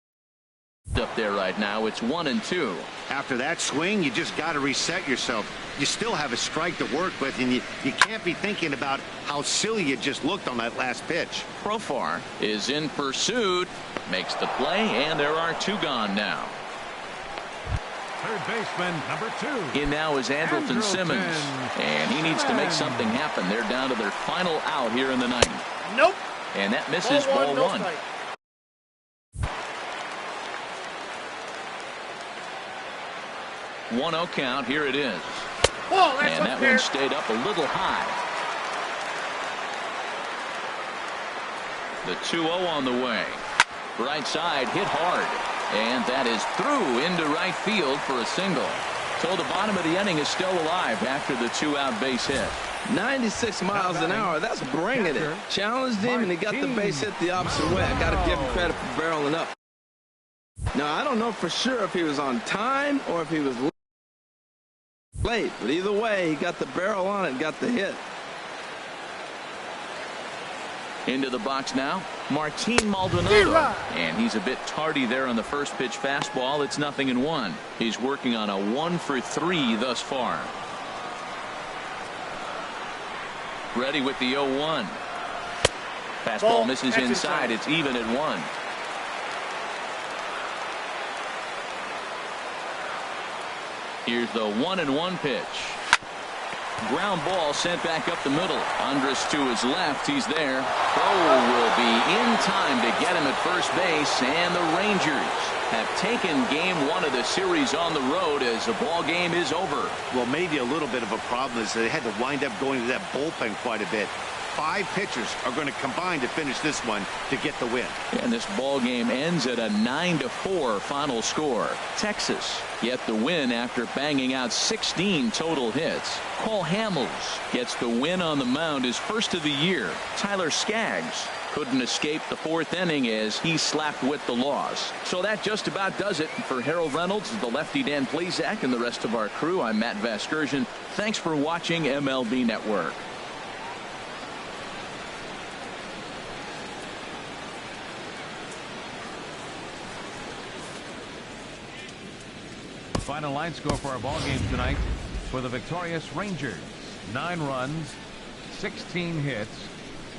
up there right now. It's 1-2. After that swing, you just got to reset yourself. You still have a strike to work with, and you can't be thinking about how silly you just looked on that last pitch. Profar is in pursuit, makes the play, and there are 2 gone now. Third baseman, number 2. In now is Andrelton Simmons, and he needs to make something happen. They're down to their final out here in the 9th. Nope. And that misses ball no 1. strike. 1-0 count. Here it is. Whoa, that's And that unfair. one stayed up a little high. The 2-0 on the way. Right side hit hard. And that is through into right field for a single. So the bottom of the inning is still alive after the 2-out base hit. 96 miles an hour. That's bringing it. Challenged him, and he got the base hit the opposite way. I got to give him credit for barreling up. Now, I don't know for sure if he was on time or if he was late, but either way, he got the barrel on it and got the hit. Into the box now, Martin Maldonado. And he's a bit tardy there on the first pitch fastball. It's 0-1. He's working on a 1-for-3 thus far. Ready with the 0-1. Fastball Ball. misses That's inside. It's even at 1. Here's the 1-1 pitch. Ground ball sent back up the middle. Andrus to his left. He's there. Throw will be in time to get him at first base. And the Rangers have taken game 1 of the series on the road as the ball game is over. Well, maybe a little bit of a problem is they had to wind up going to that bullpen quite a bit. 5 pitchers are going to combine to finish this one to get the win. And this ball game ends at a 9-4 final score. Texas get the win after banging out 16 total hits. Cole Hamels gets the win on the mound, his first of the year. Tyler Skaggs couldn't escape the 4th inning as he slapped with the loss. So that just about does it for Harold Reynolds, the lefty Dan Plesac, and the rest of our crew. I'm Matt Vasgersian. Thanks for watching MLB Network. Final line score for our ball game tonight for the victorious Rangers: 9 runs, 16 hits,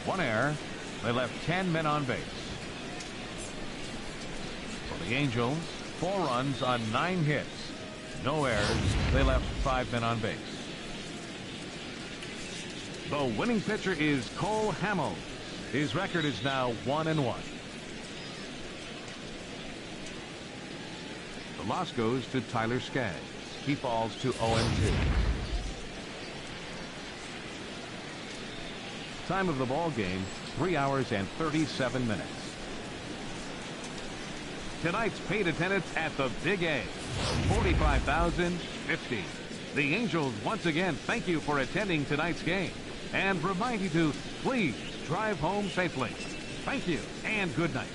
1 error. They left 10 men on base. For the Angels, 4 runs on 9 hits, no errors. They left 5 men on base. The winning pitcher is Cole Hamels. His record is now 1-1. The loss goes to Tyler Skaggs. He falls to 0-2. Time of the ball game, 3 hours and 37 minutes. Tonight's paid attendance at the Big A, 45,050. The Angels once again thank you for attending tonight's game and remind you to please drive home safely. Thank you and good night.